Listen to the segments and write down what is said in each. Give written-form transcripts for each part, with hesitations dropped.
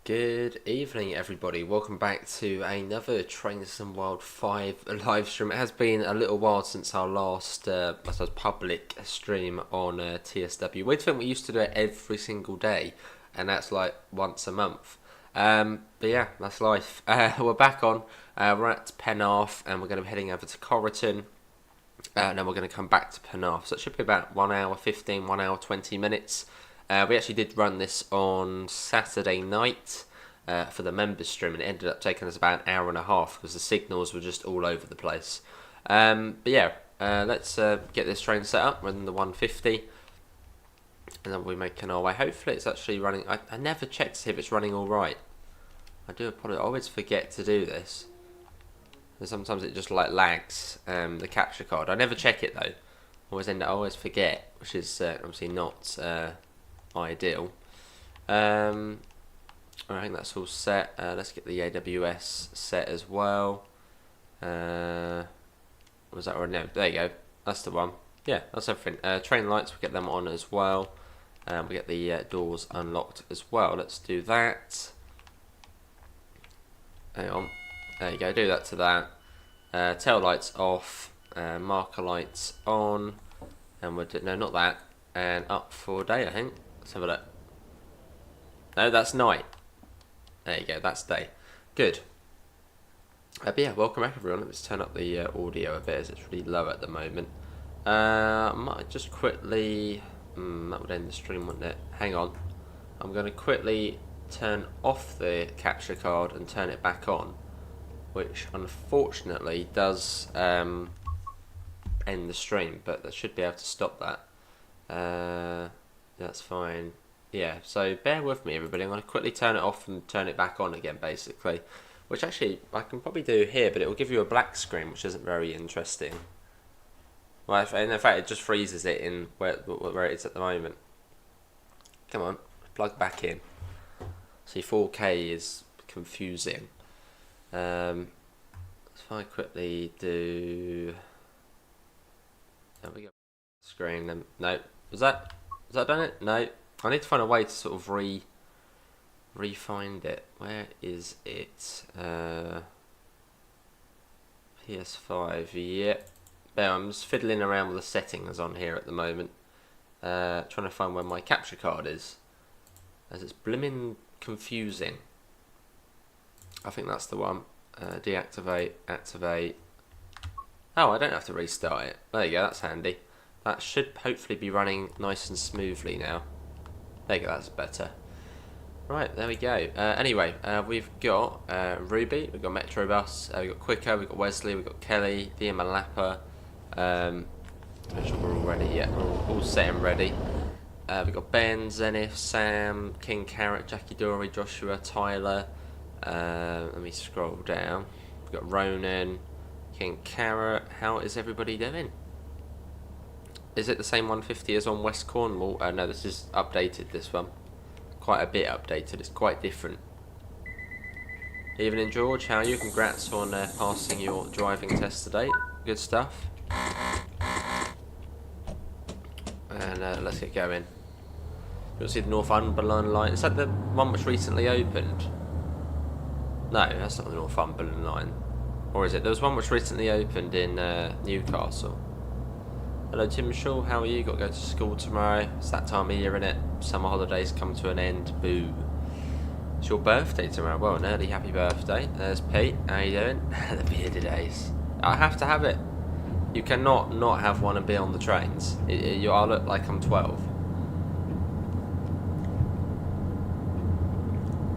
Good evening, everybody. Welcome back to another Trains and World 5 live stream. It has been a little while since our last public stream on TSW. We'd think we used to do it every single day, and that's like once a month. But yeah, that's life. We're back on. We're at Penarth, and we're going to be heading over to Coryton. And then we're going to come back to Penarth. So it should be about 1 hour 15, 1 hour 20 minutes. We actually did run this on Saturday night for the members stream, and it ended up taking us about an hour and a half because the signals were just all over the place. But yeah, let's get this train set up. We're in the 150, and then we're making our way. Hopefully it's actually running. I never checked to see if it's running all right. I do apologize. I always forget to do this. And sometimes it just like lags the capture card. I never check it though. I always forget, which is obviously not ideal. I think that's all set. Let's get the AWS set as well. Was that already? No, there you go. That's the one. Yeah, that's everything. Train lights, we'll get them on as well. We'll get the doors unlocked as well. Let's do that. Hang on. There you go. Do that to that. Tail lights off. Marker lights on. And we'll do, no, not that. And up for day, I think. Let's have a look. No, that's night. There you go, that's day. Good. But yeah, welcome back everyone. Let's turn up the audio a bit as it's really low at the moment. I might just quickly... that would end the stream, wouldn't it? Hang on. I'm going to quickly turn off the capture card and turn it back on, which unfortunately does end the stream, but that should be able to stop that. That's fine. Yeah, so bear with me everybody. I'm going to quickly turn it off and turn it back on again basically, which actually I can probably do here, but it will give you a black screen, which isn't very interesting. Well, in fact it just freezes it in where it is at the moment. Come on, plug back in. See, 4K is confusing. If I quickly do... There we go. Screen them. No, was that done it? No. I need to find a way to sort of re-find it. Where is it? PS5, yep. There, I'm just fiddling around with the settings on here at the moment. Trying to find where my capture card is, as it's blimmin' confusing. I think that's the one. Deactivate, activate. Oh, I don't have to restart it. There you go, that's handy. That should hopefully be running nice and smoothly now. There you go, that's better. Right, there we go. Anyway, we've got Ruby, we've got Metrobus, we've got Quicker, we've got Wesley, we've got Kelly, Via Malapa. Make sure we're all ready. Yeah, we're all set and ready. We've got Ben, Zenith, Sam, King Carrot, Jackie Dory, Joshua, Tyler. Let me scroll down. We've got Ronan, King Carrot. How is everybody doing? Is it the same 150 as on West Cornwall? No, this is updated, this one. Quite a bit updated, it's quite different. Evening George, how are you? Congrats on passing your driving test today. Good stuff. And let's get going. You'll see the Northumberland line. Is that the one which recently opened? No, that's not the Northumberland line. Or is it? There was one which recently opened in Newcastle. Hello Tim Shaw, how are you? Got to go to school tomorrow. It's that time of year, innit? Summer holidays come to an end. Boo. It's your birthday tomorrow. Well, an early happy birthday. There's Pete. How you doing? The bearded ace. I have to have it. You cannot not have one and be on the trains. I look like I'm 12.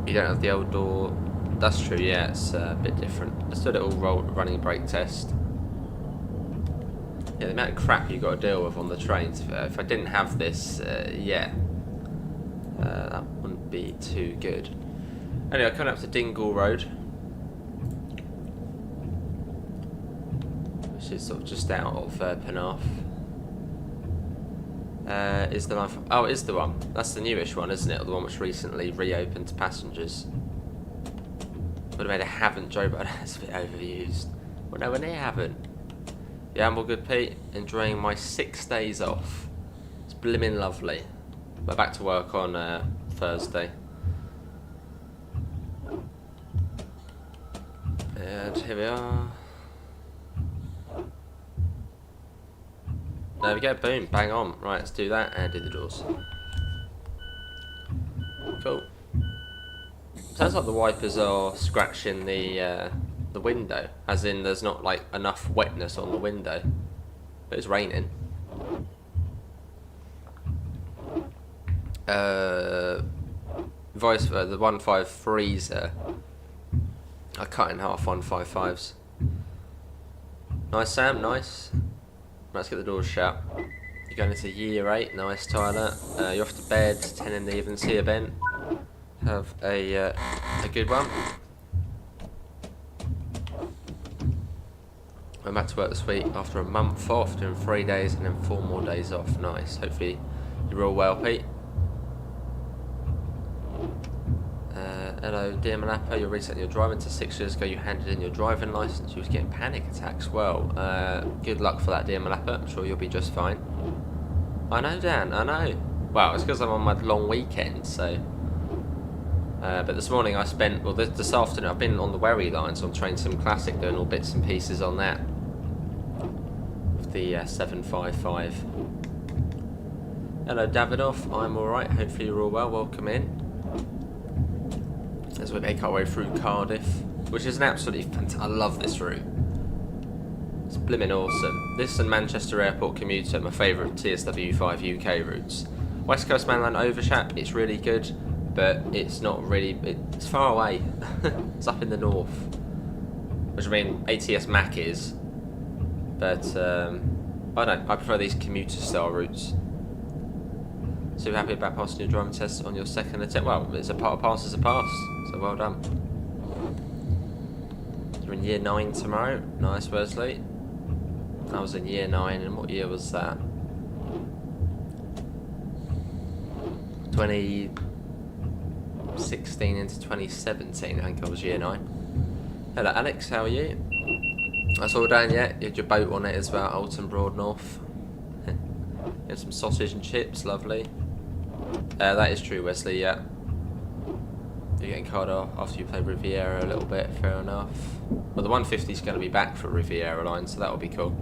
You don't have the old door. That's true, yeah, it's a bit different. Let's do a little running brake test. Yeah, the amount of crap you got to deal with on the trains. If I didn't have this, yeah, that wouldn't be too good. Anyway, coming up to Dingle Road, which is sort of just out of Penarth. Is the line from? Oh, it is the one. That's the newish one, isn't it? Or the one which recently reopened to passengers. Would have made a haven't joke, but that's a bit overused. Well, no, we're near haven't. Yeah, I'm all good, Pete. Enjoying my 6 days off. It's blimmin' lovely. We're back to work on Thursday. And here we are. There we go, boom, bang on. Right, let's do that and do the doors. Cool. Sounds like the wipers are scratching the window, as in there's not like enough wetness on the window, but it's raining. Vice versa, the 153s I cut in half 155s. Nice, Sam, nice. Let's get the doors shut. You're going into year 8, nice, Tyler. You're off to bed, 10 in the evening. See you, Ben. Have a good one. I'm back to work this week after a month off, doing 3 days and then 4 more days off. Nice. Hopefully you're all well, Pete. Hello, dear Malappa. You're resetting your driving to 6 years ago. You handed in your driving license. You was getting panic attacks. Well, good luck for that, dear Malappa. I'm sure you'll be just fine. I know, Dan. I know. Well, it's because I'm on my long weekend, so. But this morning I spent, well, this afternoon I've been on the Wherry lines on Train Sim Classic, doing all bits and pieces on that. With the 755. Hello, Davidoff. I'm alright. Hopefully you're all well. Welcome in. As we make our way through Cardiff, which is an absolutely fantastic. I love this route. It's blimmin' awesome. This and Manchester Airport Commuter, my favourite TSW5 UK routes. West Coast Mainline Overshap, it's really good, but it's not really. It's far away. It's up in the north, which I mean ATS Mac is, but I don't know. I prefer these commuter style routes. So happy about passing your driving test on your second attempt. Well, it's a pass is a pass, so well done. You're in year 9 tomorrow. Nice, Wesley. I was in year 9, and what year was that? 2016 into 2017, I think I was year 9. Hello, Alex, how are you? That's all done yet. You had your boat on it as well, Alton Broad North. You had some sausage and chips, lovely. That is true, Wesley, yeah. You're getting card off after you play Riviera a little bit, fair enough. Well, the 150 is going to be back for Riviera line, so that'll be cool.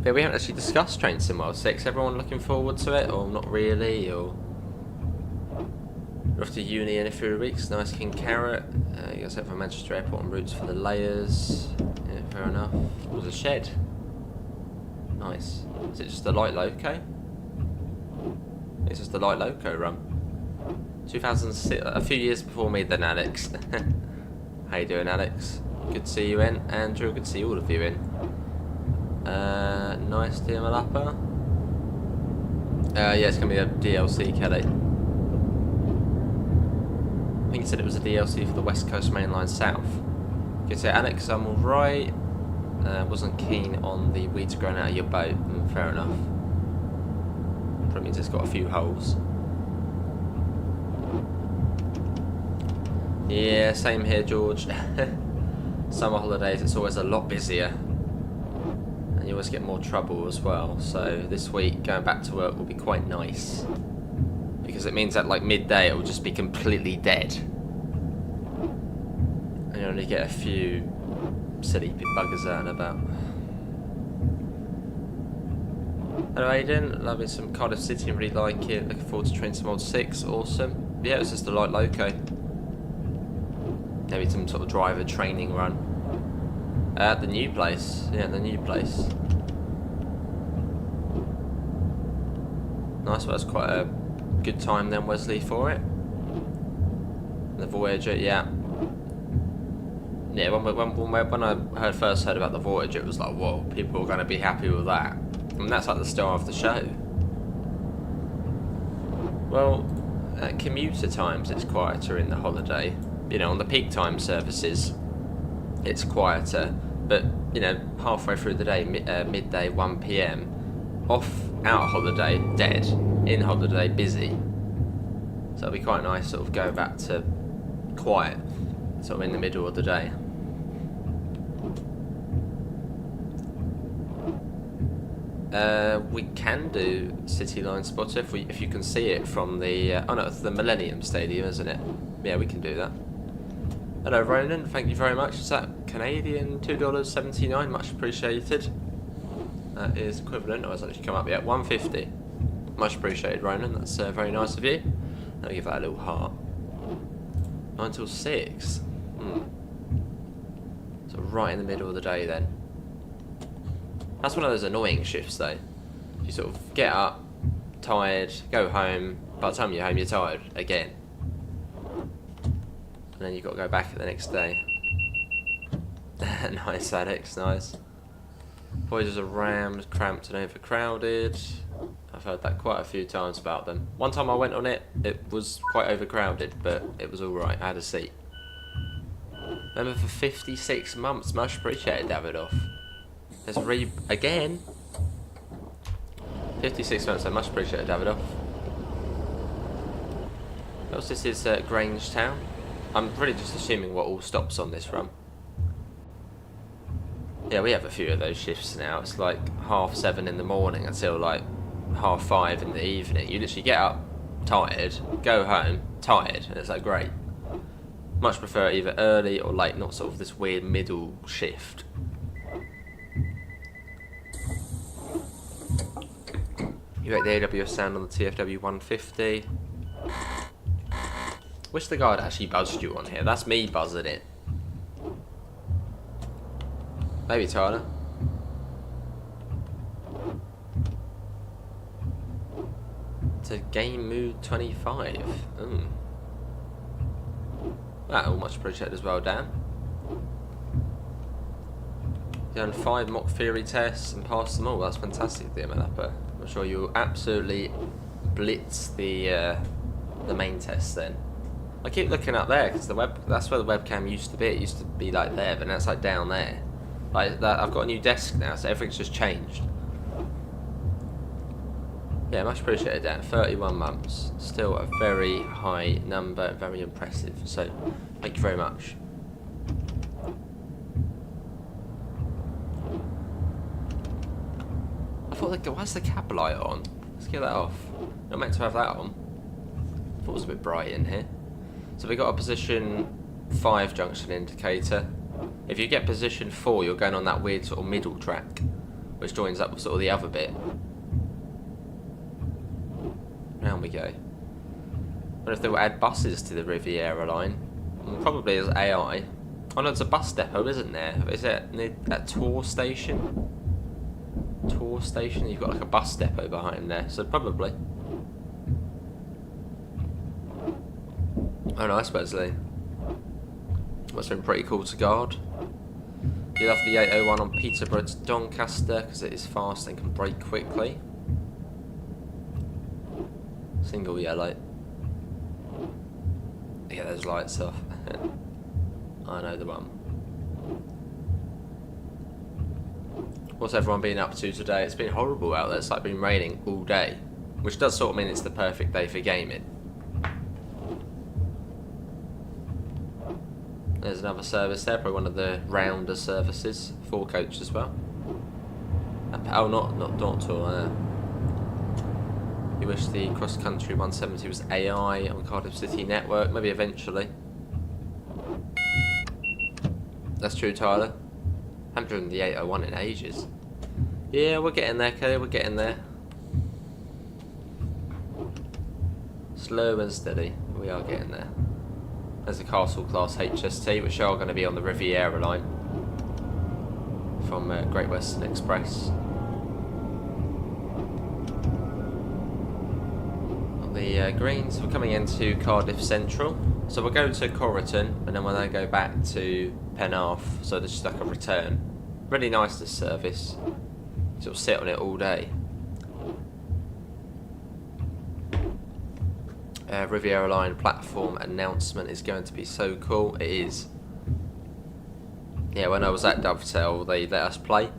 But we haven't actually discussed Train Sim World 6. Everyone looking forward to it, or not really, or... You're off to uni in a few weeks, nice King Carrot. You guys have for Manchester Airport and routes for the layers. Yeah, fair enough. It was a shed. Nice. Is it just the light loco? It's just the light loco run. 2006, a few years before me then, Alex. How you doing, Alex? Good to see you in. Andrew, good to see all of you in. Nice, dear Malappa. Yeah, it's going to be a DLC, Kelly. I think you said it was a DLC for the West Coast Mainline South. Good to say, Alex, I'm alright. Wasn't keen on the weeds growing out of your boat. Fair enough. Probably means it's got a few holes. Yeah, same here, George. Summer holidays, it's always a lot busier. And you always get more trouble as well. So this week, going back to work will be quite nice. Because it means that like midday it will just be completely dead. And you only get a few silly buggers out and about. Hello Aiden, loving some Cardiff City and really like it. Looking forward to Train Sim World 6, awesome. Yeah, it was just a light loco. Maybe some sort of driver training run. At the new place, yeah, the new place. Nice, well, that's quite a good time then, Wesley, for it. The Voyager, yeah. Yeah, when I first heard about the Voyager, it was like, whoa, people are going to be happy with that. And that's like the star of the show. Well, at commuter times, it's quieter in the holiday. You know, on the peak time services, it's quieter. But, you know, halfway through the day, midday, 1 PM, off, out holiday, dead. In holiday, busy. So it'll be quite nice sort of go back to quiet, sort of in the middle of the day. We can do City Line Spotter if you can see it from the... oh no, it's the Millennium Stadium, isn't it? Yeah, we can do that. Hello Ronan, thank you very much. Is that Canadian $2.79? Much appreciated. That is equivalent, oh it's actually come up yet, $1.50. Much appreciated Ronan, that's very nice of you. I'll give that a little heart. 9 till 6. So right in the middle of the day then. That's one of those annoying shifts though. You sort of get up, tired, go home, by the time you're home you're tired again. And then you've got to go back the next day. Nice Alex, nice. Voyages are rammed, cramped and overcrowded. I've heard that quite a few times about them. One time I went on it, it was quite overcrowded, but it was alright, I had a seat. Remember for 56 months, much appreciated Davidoff. There's again. 56 months, so much appreciated Davidoff. What else this is Grangetown. I'm really just assuming what all stops on this run. Yeah, we have a few of those shifts now. It's like 7:30 in the morning until like 5:30 in the evening. You literally get up tired, go home tired, and it's like great. Much prefer either early or late, not sort of this weird middle shift. You rate the AWS sound on the TFW 150. Wish the guy had actually buzzed you on here. That's me buzzing it. Maybe Tyler. To game mood 25. Well, much appreciated as well, Dan. You done 5 mock theory tests and passed them all. That's fantastic, dear Manappa. I'm sure you'll absolutely blitz the main test then. I keep looking up there because that's where the webcam used to be. It used to be like there, but now it's like down there. Like that, I've got a new desk now, so everything's just changed. Yeah, much appreciated, Dan. 31 months, still a very high number, very impressive. So, thank you very much. I thought, why's the cab light on? Let's get that off. Not meant to have that on. I thought it was a bit bright in here. So we got a position 5 junction indicator. If you get position 4, you're going on that weird sort of middle track, which joins up with sort of the other bit. Round we go. I wonder if they will add buses to the Riviera line. Probably as AI. Oh no, it's a bus depot, isn't there? Is it near that tour station? Tour station? You've got like a bus depot behind there, so probably. Oh nice, Wesley. Must have been pretty cool to guard. You love the 801 on Peterborough to Doncaster because it is fast and can brake quickly. Single yellow. Get those lights off. I know the one. What's everyone been up to today? It's been horrible out there. It's like been raining all day, which does sort of mean it's the perfect day for gaming. There's another service there, probably one of the rounder services, 4 coach as well. Oh, not tour. You wish the cross country 170 was AI on Cardiff City Network, maybe eventually. That's true, Tyler. I haven't driven the 801 in ages. Yeah, we're getting there, Kelly, we're getting there. Slow and steady, we are getting there. There's a Castle Class HST, which are going to be on the Riviera line from Great Western Express. On the greens, we're coming into Cardiff Central. So we'll go to Coryton, and then we'll then go back to Penarth, so there's just like a return. Really nice, this service. Sort of sit on it all day. Riviera Line platform announcement is going to be so cool. It is. Yeah, when I was at Dovetail, they let us play,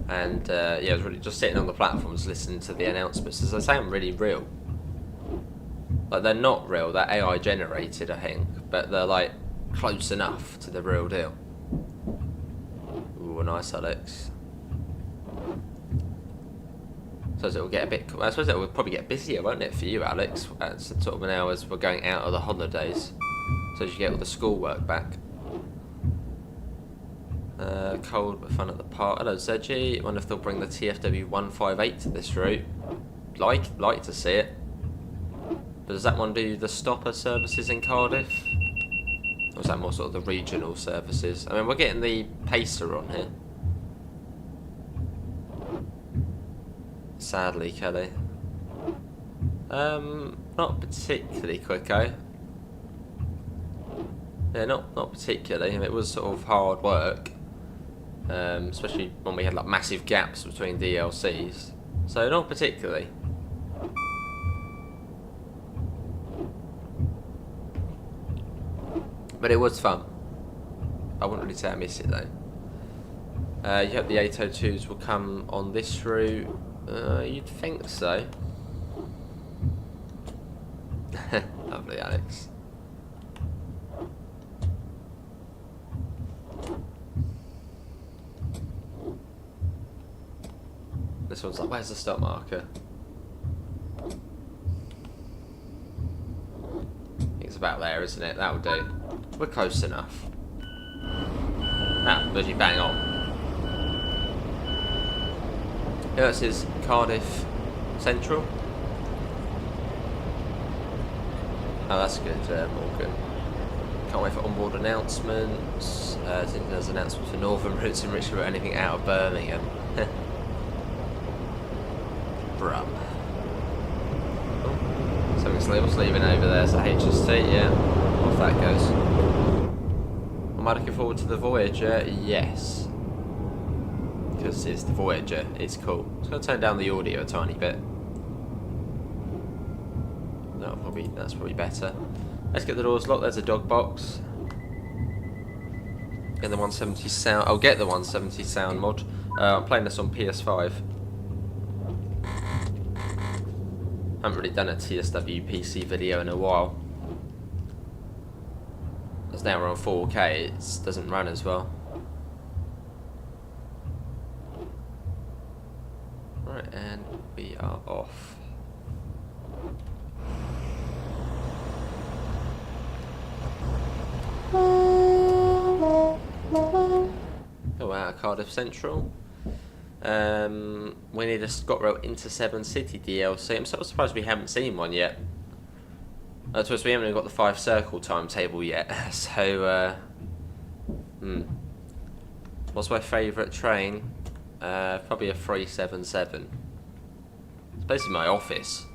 and yeah, I was really just sitting on the platforms listening to the announcements. As they sound really real. Like they're not real, they're AI generated, I think, but they're like close enough to the real deal. Ooh, nice, Alex. So it will get a bit. I suppose it will probably get busier, won't it, for you, Alex? At sort of now as we're going out of the holidays, so as you get all the schoolwork back. Cold but fun at the park. Hello ZG. Wonder if they'll bring the TFW 158 to this route. Like to see it. But does that one do the stopper services in Cardiff? Or is that more sort of the regional services? I mean, we're getting the Pacer on here. Sadly, Kelly. Not particularly quick, eh? Yeah, not particularly. It was sort of hard work. Especially when we had like massive gaps between DLCs. So not particularly. But it was fun. I wouldn't really say I miss it though. You hope the 802s will come on this route? You'd think so. Lovely, Alex. This one's like, where's the stop marker? It's about there, isn't it? That'll do. We're close enough. Ah, bloody bang on. Yeah, this is Cardiff Central. Oh, that's good, Morgan. Can't wait for onboard announcements. There's announcements for Northern routes in Richmond or anything out of Birmingham. Bruh. Oh, something's leaving over there, so HST, yeah. Off that goes. Am I looking forward to the Voyager? Yes. Because it's the Voyager, it's cool. I'm just going to turn down the audio a tiny bit. That's probably better. Let's get the doors locked. There's a dog box. Get the 170 sound. I'll get the 170 sound mod. I'm playing this on PS5. Haven't really done a TSW PC video in a while. As now we're on 4K, it doesn't run as well. Right, and we are off. Oh wow, Cardiff Central. We need a ScotRail into 7 City DLC. I'm sort of surprised we haven't seen one yet. That's because we haven't even got the 5 circle timetable yet. So, what's my favourite train? Probably a 377. It's basically my office.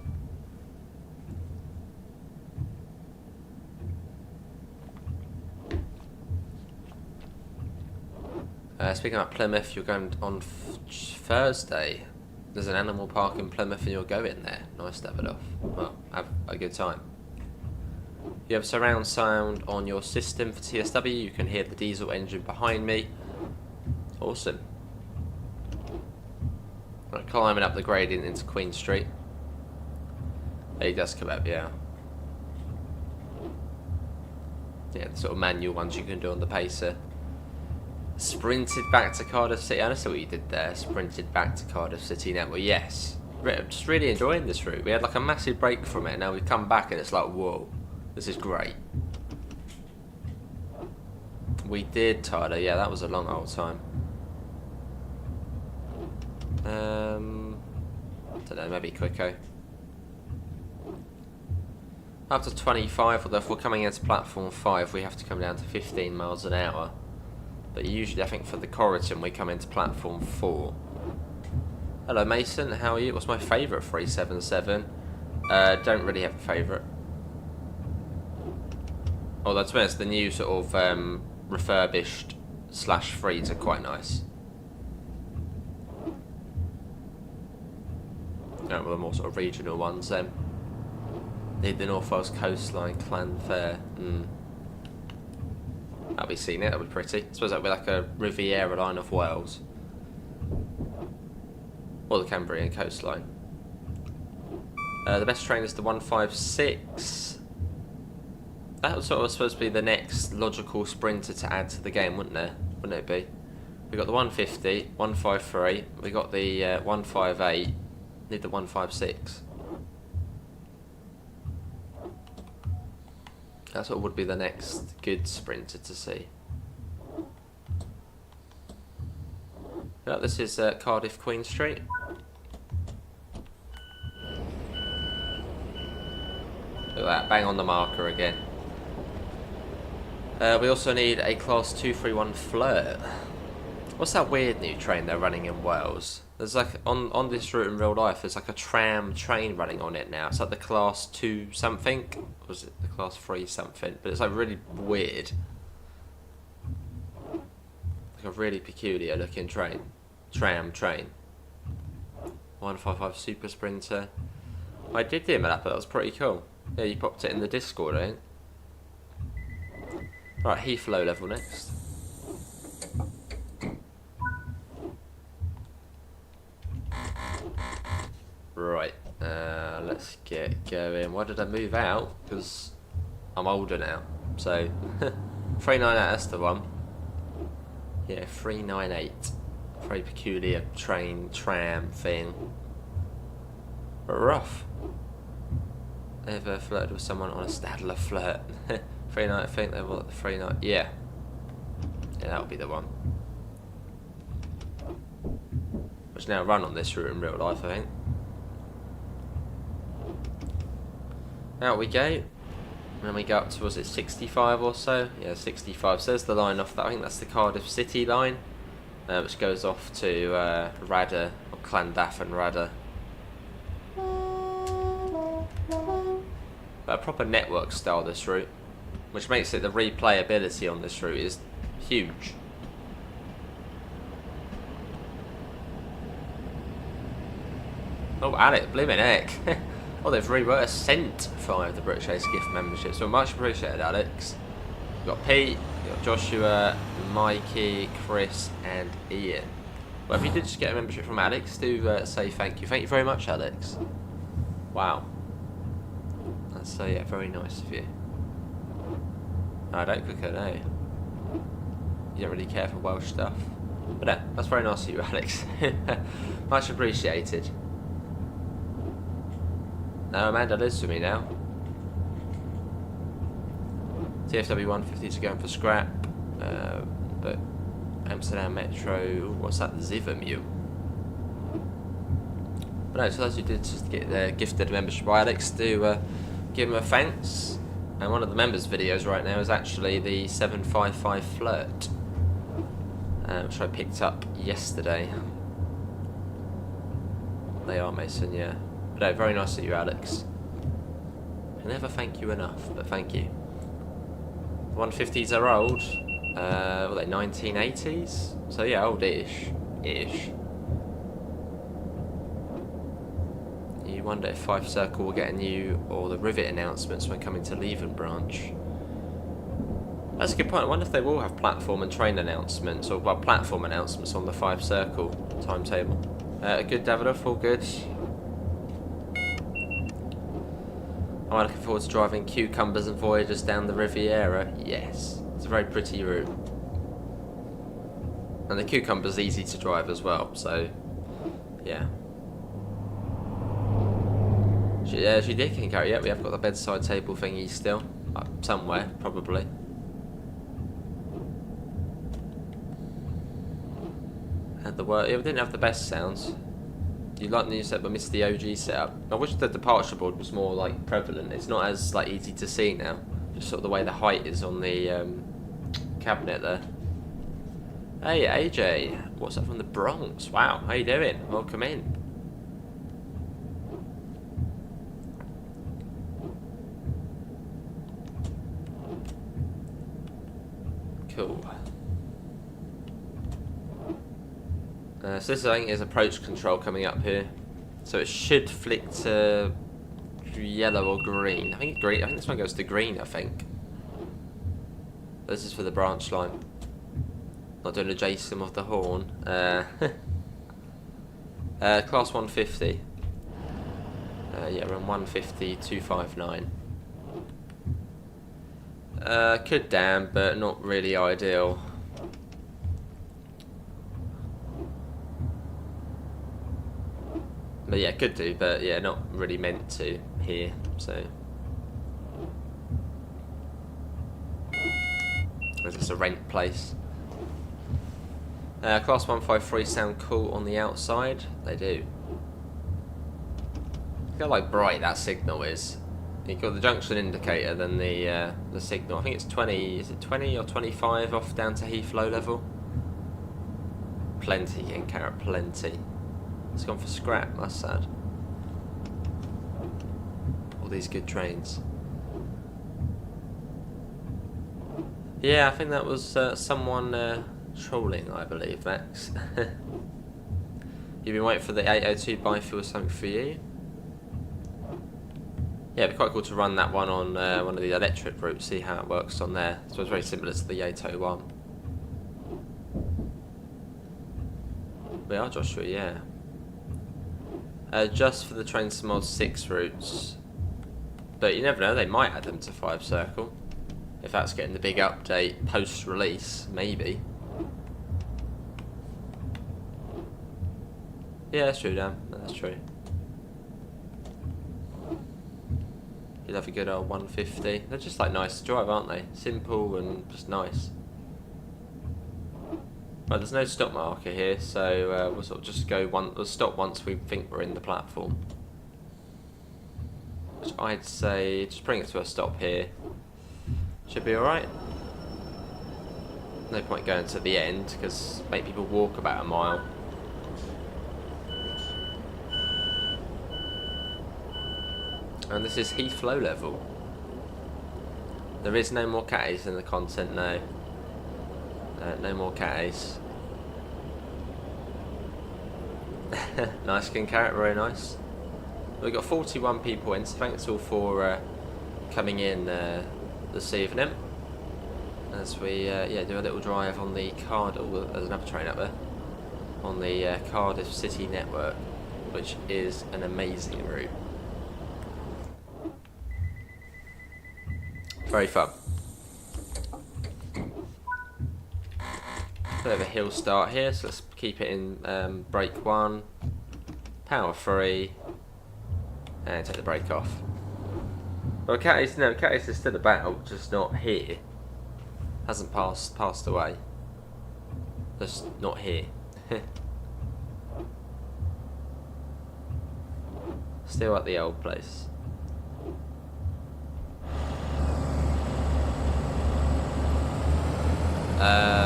Speaking about Plymouth, you're going on Thursday. There's an animal park in Plymouth and you'll go in there. Nice to have it off. Well, have a good time. You have surround sound on your system for TSW. You can hear the diesel engine behind me. Awesome. Right, climbing up the gradient into Queen Street. There he does come up, yeah. Yeah, the sort of manual ones you can do on the Pacer. Sprinted back to Cardiff City. I see what you did there. Sprinted back to Cardiff City Network. Yes. Just really enjoying this route. We had like a massive break from it. Now we've come back and it's like, whoa. This is great. We did, Tyler. Yeah, that was a long old time. I don't know, maybe quicker. Up to 25, although if we're coming into platform 5, we have to come down to 15 miles an hour. But usually, I think for the Coryton, we come into platform 4. Hello, Mason. How are you? What's my favourite 377? Don't really have a favourite. Although, to be honest, the new sort of refurbished /3s are quite nice. Well, the more sort of regional ones then. Need the North Wales coastline, Clan Fair. That'll be Scenic, that'll be pretty. I suppose that'll be like a Riviera line of Wales. Or the Cambrian coastline. The best train is the 156. That was sort of supposed to be the next logical sprinter to add to the game, wouldn't it be? We got the 150, 153, we got the 158, need the 156. That's what would be the next good sprinter to see. Yeah, this is Cardiff Queen Street. Look at that, bang on the marker again. We also need a Class 231 Flirt. What's that weird new train they're running in Wales? There's like, on this route in real life, there's like a tram train running on it now. It's like the Class 2 something. Or was it the Class 3 something? But it's like really weird. Like a really peculiar looking train. Tram train. 155 Super Sprinter. I did the map, that was pretty cool. Yeah, you popped it in the Discord, I think. Right, Heathrow level next. Right, let's get going. Why did I move out? Because I'm older now. So, 398, that's the one. Yeah, 398. Very peculiar train, tram thing. But rough. Ever flirted with someone on a Stadler flirt? 390, I think they were 390. Yeah. Yeah, that'll be the one. Which now run on this route in real life, I think. Out we go. And then we go up to, was it 65 or so? Yeah, 65. So there's the line off that. I think that's the Cardiff City line. Which goes off to Rada, or Llandaff and Rada. But a proper network style, this route. Which makes it, the replayability on this route is huge. Oh, Alex, blimmin' heck. Oh, they've reworked $1 for the British Ace gift membership. So much appreciated, Alex. We've got Pete, we've got Joshua, Mikey, Chris, and Ian. Well, if you did just get a membership from Alex, do say thank you. Thank you very much, Alex. Wow. That's yeah, very nice of you. I don't cook it, no. You don't really care for Welsh stuff. But no, that's very nice of you, Alex. Much appreciated. Now Amanda lives with me now. TFW 150 to go in for scrap. But Amsterdam Metro, what's that? Zivamute. But no, so those who did just get gifted a membership by Alex, do give him a thanks. And one of the members' videos right now is actually the 755 Flirt, which I picked up yesterday. They are, Mason, yeah. But no, very nice of you, Alex. I never thank you enough, but thank you. 150s are old. Were they 1980s? So yeah, old-ish. You wonder if Fife Circle will get a new, or the Rivet announcements when coming to Leven branch. That's a good point. I wonder if they will have platform and train announcements, or well, platform announcements on the Fife Circle timetable. Good, Davidoff, all good. Am I looking forward to driving cucumbers and Voyagers down the Riviera? Yes. It's a very pretty route. And the cucumber's easy to drive as well, so yeah. She did can carry. Yeah, we have got the bedside table thingy still. Somewhere, probably. Had the work. Yeah, we didn't have the best sounds. You like the new set, but missed the OG setup. I wish the departure board was more like prevalent. It's not as like easy to see now. Just sort of the way the height is on the cabinet there. Hey AJ, what's up from the Bronx? Wow, how you doing? Welcome in. Cool. So this I think is approach control coming up here. So it should flick to yellow or green. I think green. I think this one goes to green. I think. This is for the branch line. Not doing a Jason of the horn. Class 150. Yeah, we're on 150 259. Could damn, but not really ideal. But yeah, could do, but yeah, not really meant to here, so. Is this a rent place? Class 153 sound cool on the outside. They do. Look how like bright that signal is. You've got the junction indicator, then the signal. I think it's 20. Is it 20 or 25 off down to Heathrow level? Plenty in Carrot, plenty. It's gone for scrap. That's sad. All these good trains. Yeah, I think that was someone trolling, I believe, Max. You've been waiting for the 802 Byfield or something for you? Yeah, it'd be quite cool to run that one on one of the electric routes, see how it works on there. So it's very similar to the 801. We are, Joshua, yeah. Just for the trains to mod 6 routes. But you never know, they might add them to 5 Circle. If that's getting the big update post-release, maybe. Yeah, that's true, Dan. That's true. You'd have a good old 150. They're just like nice to drive, aren't they? Simple and just nice. Right, there's no stop marker here, so we'll sort of just go we'll stop once we think we're in the platform. Which I'd say just bring it to a stop here. Should be alright. No point going to the end because make people walk about a mile. And this is Heathrow level. There is no more catties in the content, no. No more catties. Nice skin carrot, very nice. We've got 41 people in, so thanks all for coming in this evening. As we do a little drive on the there's another train up there. On the Cardiff City Network, which is an amazing route. Very fun. Bit of a hill start here, so let's keep it in brake 1, power 3, and take the brake off. Well, Cattis is still about, just not here. Hasn't passed away. Just not here. Still at the old place.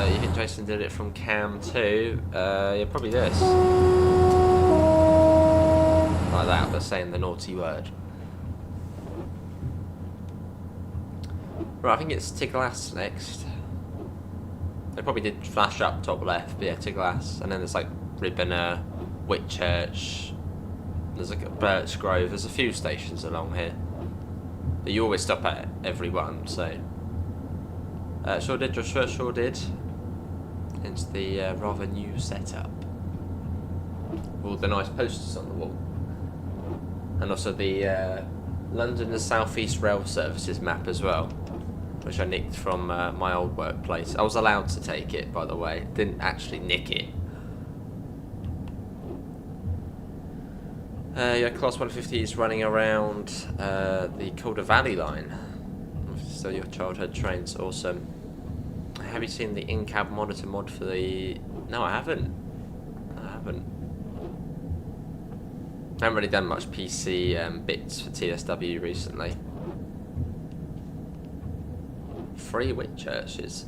You think Jason did it from cam 2? Yeah, probably this. Like that, but saying the naughty word. Right, I think it's Tiglass next. They probably did flash up top left, but yeah, Tiglass. And then there's like Ribena, Whitchurch, there's like a Birch Grove, there's a few stations along here. But you always stop at every one, so. Sure did, Joshua, sure did. Into the rather new setup. All the nice posters on the wall. And also the London and South East Rail Services map as well, which I nicked from my old workplace. I was allowed to take it, by the way. Didn't actually nick it. Yeah, Class 150 is running around the Calder Valley line. Still your childhood trains, awesome. Have you seen the in-cab monitor mod for the... No, I haven't. I haven't really done much PC bits for TSW recently. 3 Whitchurches.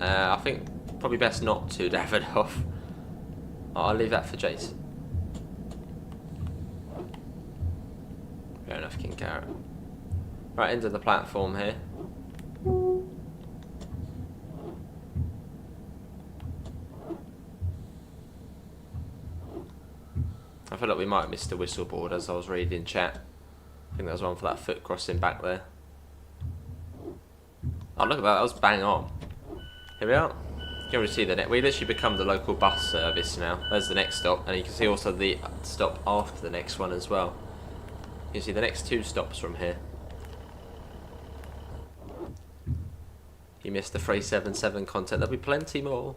I think probably best not to Davidoff. I'll leave that for Jason. Fair enough, King Carrot. Right, end of the platform here. I feel like we might have missed a whistleboard as I was reading chat. I think there was one for that foot crossing back there. Oh, look at that was bang on. Here we are. You can already see the next. We literally become the local bus service now. There's the next stop, and you can see also the stop after the next one as well. You can see the next 2 stops from here. You missed the 377 content. There'll be plenty more.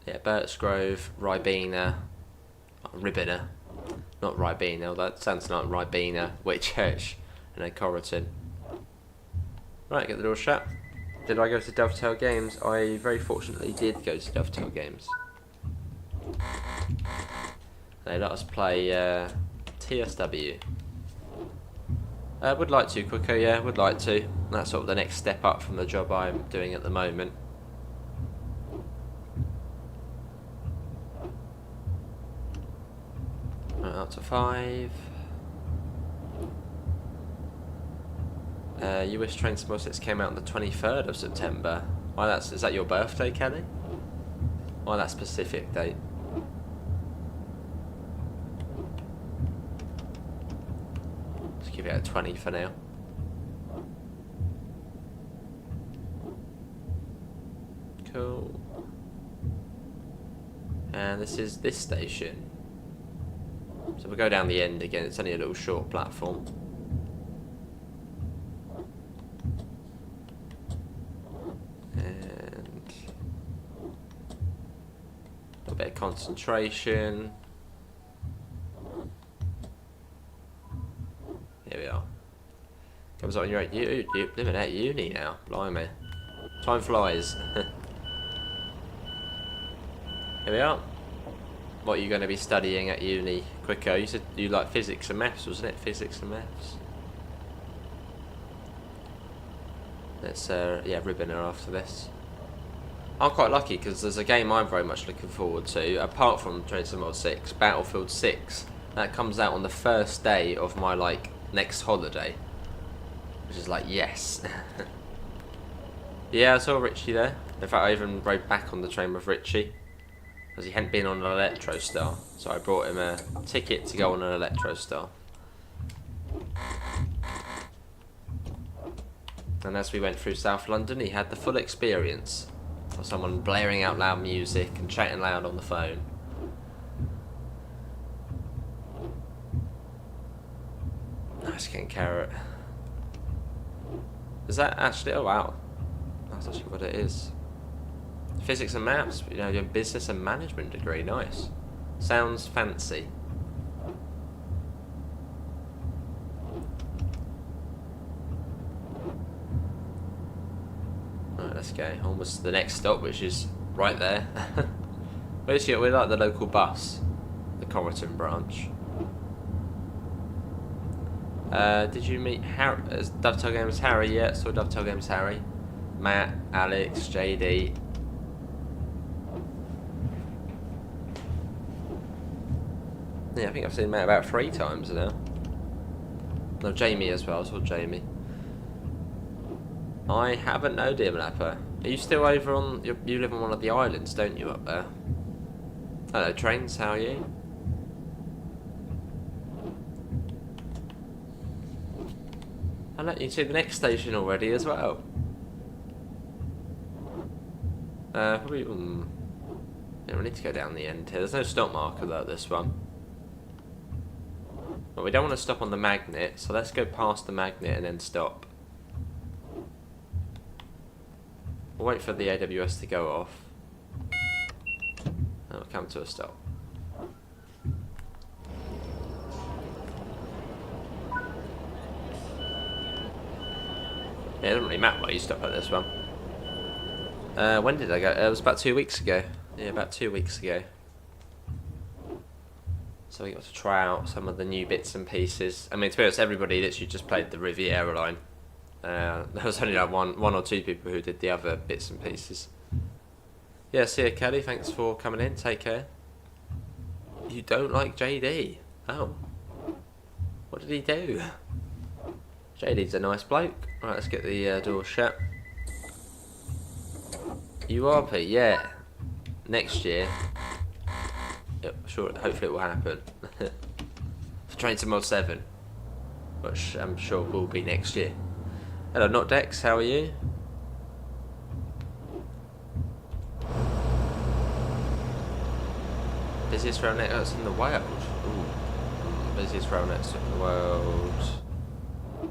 Yeah, Birch Grove, Ribena, Ribena, not Ribena. That sounds like Ribena, Whitchurch, and then Coryton. Right, get the door shut. Did I go to Dovetail Games? I very fortunately did go to Dovetail Games. They let us play TSW. Would like to, quicker, yeah, would like to. That's sort of the next step up from the job I'm doing at the moment. Right, up to 5. US Train Small 6 came out on the 23rd of September. Why is that your birthday, Kelly? Why that specific date? Let's give it a 20 for now. Cool. And this is this station. So we'll go down the end again. It's only a little short platform. Bit of concentration. Here we are. Comes on, you're at living at uni now. Blimey. Time flies. Here we are. What are you going to be studying at uni, Quicker? You said you like physics and maths, wasn't it? Physics and maths. Let's yeah, ribbon her after this. I'm quite lucky because there's a game I'm very much looking forward to, apart from Train Sim 6, Battlefield 6. That comes out on the first day of my, like, next holiday. Which is like, yes. Yeah, I saw Richie there. In fact, I even rode back on the train with Richie. Because he hadn't been on an Electro Star. So I brought him a ticket to go on an Electro Star. And as we went through South London, he had the full experience. Or someone blaring out loud music and chatting loud on the phone. Nice getting carrot. Is that actually? Oh wow, that's actually what it is. Physics and maths. You know, your business and management degree. Nice. Sounds fancy. Let's go. Almost to the next stop, which is right there. Basically, we're like the local bus, the Coryton branch. Did you meet Harry? Dovetail Games Harry? Yeah, saw Dovetail Games Harry. Matt, Alex, JD. Yeah, I think I've seen Matt about 3 times now. No, Jamie as well. I saw Jamie. I haven't, no, dear Malapper. Are you still over on... You live on one of the islands, don't you, up there? Hello, Trains, how are you? I'll let you see the next station already as well. Probably... Yeah, we need to go down the end here. There's no stop marker though, this one. But we don't want to stop on the magnet, so let's go past the magnet and then stop. We'll wait for the AWS to go off. And we'll come to a stop. Yeah, it doesn't really matter where you stop at this one. When did I go? It was about 2 weeks ago. Yeah, about 2 weeks ago. So we got to try out some of the new bits and pieces. I mean, to be honest, everybody literally just played the Riviera line. There was only like one or two people who did the other bits and pieces. Yeah, see you, Kelly. Thanks for coming in. Take care. You don't like JD? Oh. What did he do? JD's a nice bloke. Right, let's get the door shut. You are, Pete? Yeah. Next year. Yep, sure. Hopefully it will happen. For Train to Mod 7. Which I'm sure will be next year. Hello, Not Dex, how are you? Busiest rail networks in the world. Ooh. Busiest rail networks in the world.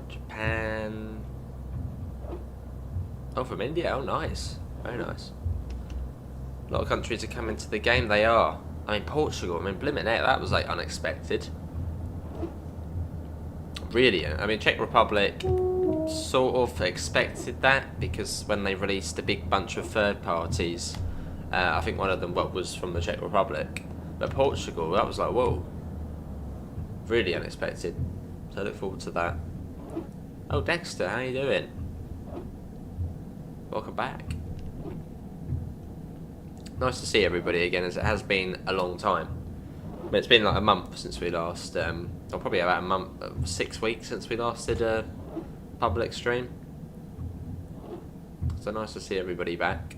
Japan. Oh, from India. Oh, nice. Very nice. A lot of countries are coming to the game. They are. I mean, Portugal. I mean, blimmin' heck, that was like unexpected. Really. I mean, Czech Republic. sort of expected that, because when they released a big bunch of third parties, I think one of them was from the Czech Republic, but Portugal, that was like, whoa, really unexpected. So I look forward to that. Oh, Dexter, how you doing? Welcome back. Nice to see everybody again, as it has been a long time. I mean, it's been like a month since we last, or probably about a month, 6 weeks since we last did a public stream. So nice to see everybody back.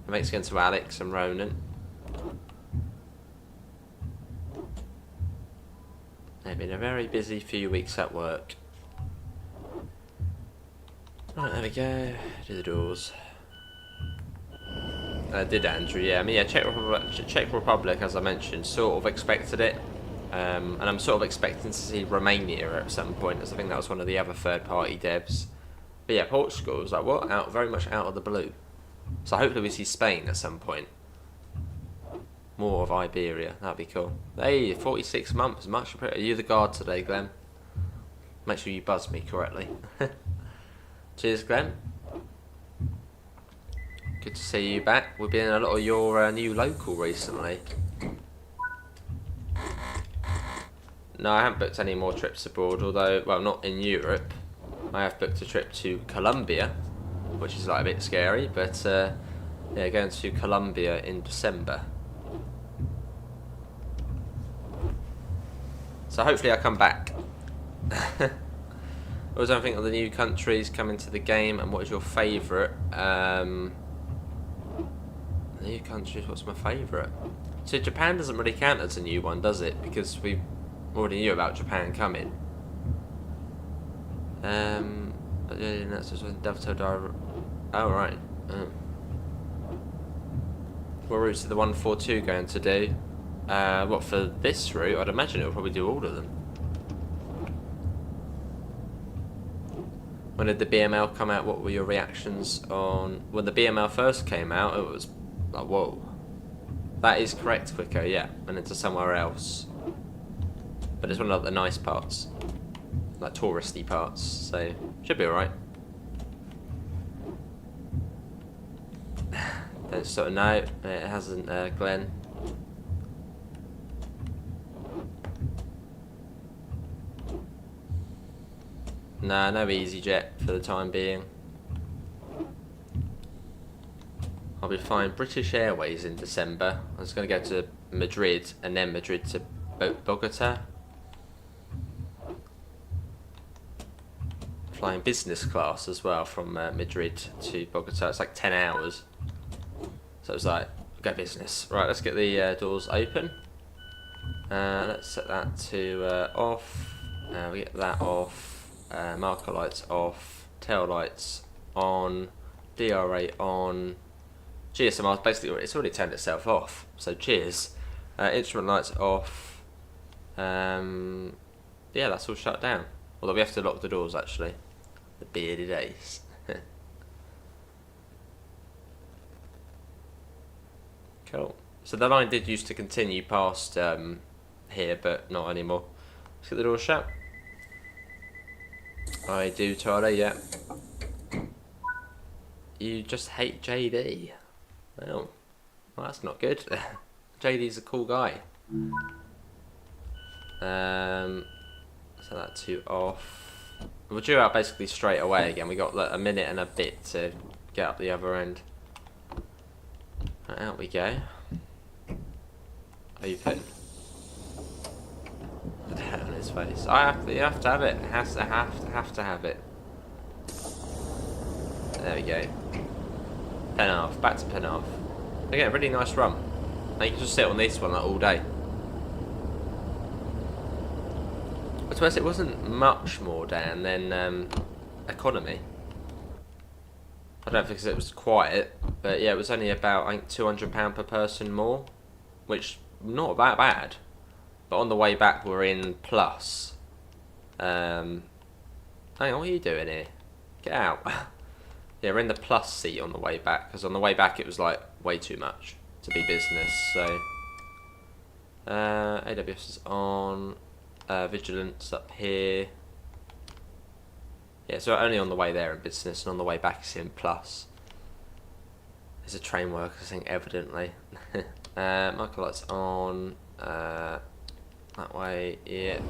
Thanks again to Alex and Ronan. They've been a very busy few weeks at work. Right, there we go. Do the doors. Did Andrew? Yeah, I mean, yeah. Czech Republic, as I mentioned, sort of expected it, and I'm sort of expecting to see Romania at some point, as I think that was one of the other third-party devs. But yeah, Portugal was like, what? Very much out of the blue. So hopefully we see Spain at some point. More of Iberia, that'd be cool. Hey, 46 months, much appreciated. Are you the guard today, Glenn? Make sure you buzz me correctly. Cheers, Glenn. Good to see you back. We've been in a lot of your new local recently. No, I haven't booked any more trips abroad, although, well, not in Europe. I have booked a trip to Colombia, which is like a bit scary, but yeah, going to Colombia in December. So hopefully I come back. What was anything of the new countries coming to the game, and what is your favourite? New countries, what's my favourite? So Japan doesn't really count as a new one, does it? Because we already knew about Japan coming. But yeah, that's just Dovetail Diver. Oh, right. What routes is the 142 going to do? What, for this route? I'd imagine it'll probably do all of them. When did the BML come out? What were your reactions on... When the BML first came out, it was like, whoa. That is correct, quicker, yeah. And into somewhere else. But it's one of the nice parts. Like touristy parts, so should be alright. Don't sort of know. It hasn't, Glenn. Nah, no EasyJet for the time being. I'll be flying British Airways in December. I was going to go to Madrid and then Madrid to Bogota. Flying business class as well from Madrid to Bogota. It's like 10 hours. So it was like, go business. Right, let's get the doors open. Let's set that to off. We get that off. Marker lights off, tail lights on, DRA on, GSMR basically it's already turned itself off, so cheers. Instrument lights off. Yeah, that's all shut down. Although we have to lock the doors actually. The bearded ace. Cool. So the line did used to continue past here, but not anymore. Let's get the door shut. I do, Tyler, yeah. You just hate JD. Well, that's not good. JD's a cool guy. So that to off. We're due out basically straight away again. We got like a minute and a bit to get up the other end. Right, out we go. Open. Put that on his face. You have to have it. It has to have it. There we go. Penarth. Back to Penarth. Again, really nice run. Now you can just sit on this one like all day. I suppose it wasn't much more down than economy. I don't think it was quiet, but yeah, it was only about I think £200 per person more, which not that bad. But on the way back, we're in plus. Hang on, what are you doing here? Get out. Yeah, we're in the plus seat on the way back, because on the way back it was like way too much to be business. So AWS is on. Vigilance up here. Yeah, so only on the way there in business, and on the way back it's in plus. There's a train worker thing, evidently. Marker lights on. That way, yeah.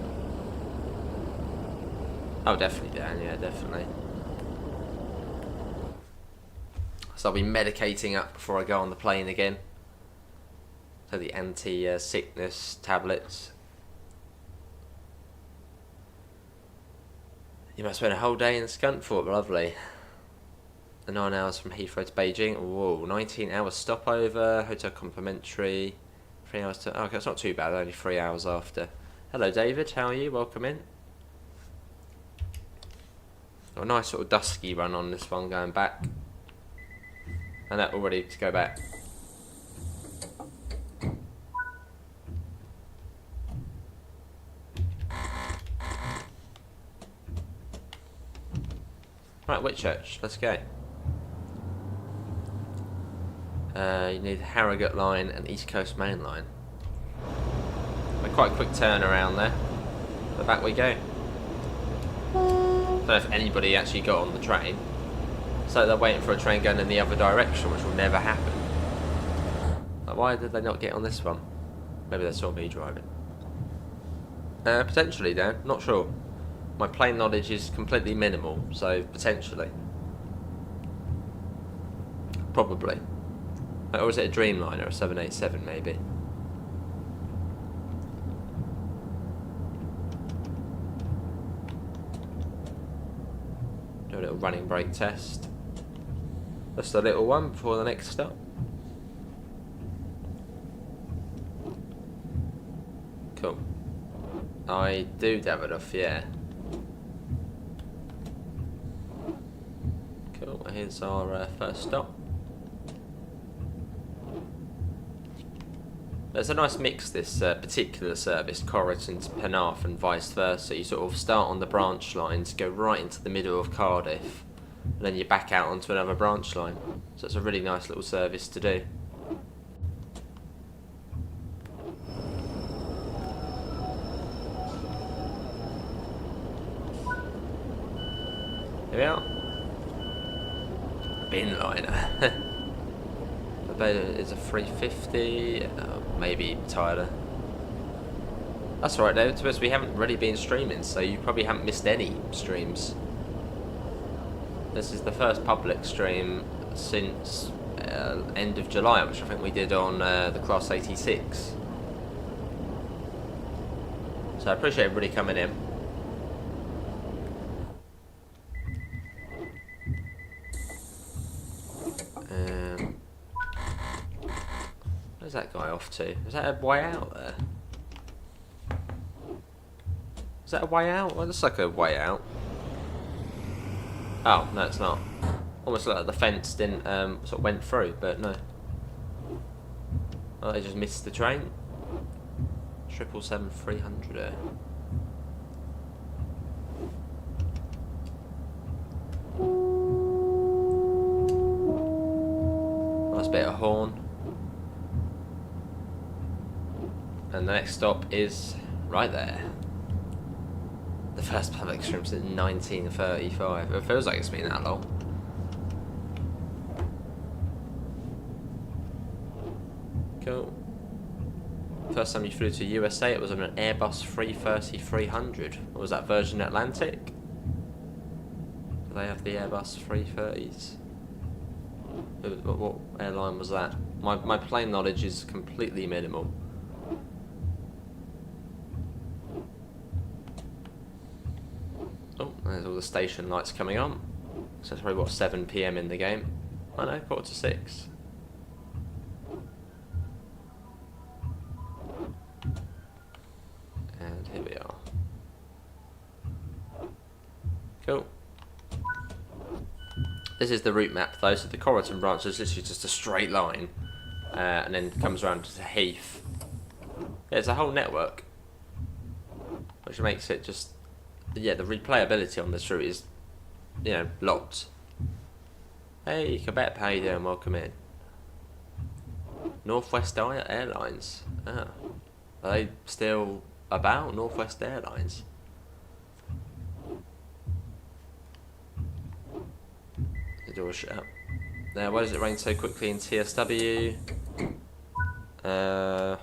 Oh, definitely down, yeah, definitely. So I'll be medicating up before I go on the plane again. So the anti-sickness tablets. You must spend a whole day in Scunthorpe, lovely. 9 hours from Heathrow to Beijing. Whoa, 19 hours stopover, hotel complimentary. 3 hours to... Okay, it's not too bad, only 3 hours after. Hello David, how are you? Welcome in. Got a nice sort of dusky run on this one going back. And that all ready to go back. Right, Whitchurch, let's go. You need the Harrogate line and East Coast Main line. Quite a quick turnaround there. But back we go. Don't know if anybody actually got on the train. So they're waiting for a train going in the other direction, which will never happen. Like, why did they not get on this one? Maybe they saw me driving. Potentially, Dan. Not sure. My plane knowledge is completely minimal, so potentially. Probably. Or is it a Dreamliner, a 787 maybe? Do a little running brake test. Just a little one before the next stop. Cool. I do Davidoff, yeah. Cool, here's our first stop. There's a nice mix, this particular service, Coryton to Penarth and vice versa. You sort of start on the branch lines, go right into the middle of Cardiff, and then you back out onto another branch line. So it's a really nice little service to do. Here we are. Bin liner. It's a 350, maybe Tyler. That's alright though, to be honest, we haven't really been streaming, so you probably haven't missed any streams. This is the first public stream since end of July, which I think we did on the Class 86. So I appreciate everybody coming in. Where's that guy off to? Is that a way out there? Is that a way out? Well, it looks like a way out. Oh, no it's not. Almost like the fence didn't sort of went through, but no. Oh, they just missed the train. 777-300 there. Nice bit of horn. And the next stop is right there. The first public stream since 1935. It feels like it's been that long. Cool. First time you flew to USA, it was on an Airbus 330-300. What was that, Virgin Atlantic? Do they have the Airbus 330s? What airline was that? My plane knowledge is completely minimal. Oh, there's all the station lights coming on. So it's probably, what, 7 PM in the game? I know, 5:45. And here we are. Cool. This is the route map though, so the Coryton branch is literally just a straight line. And then comes around to Heath. Yeah, it's a whole network. Which makes it just... Yeah, the replayability on this route is, you know, lots. Hey, Quebec, how you doing? Welcome in. Northwest Airlines. Ah. Are they still about? Northwest Airlines? door shut. Now, why does it rain so quickly in TSW? Well,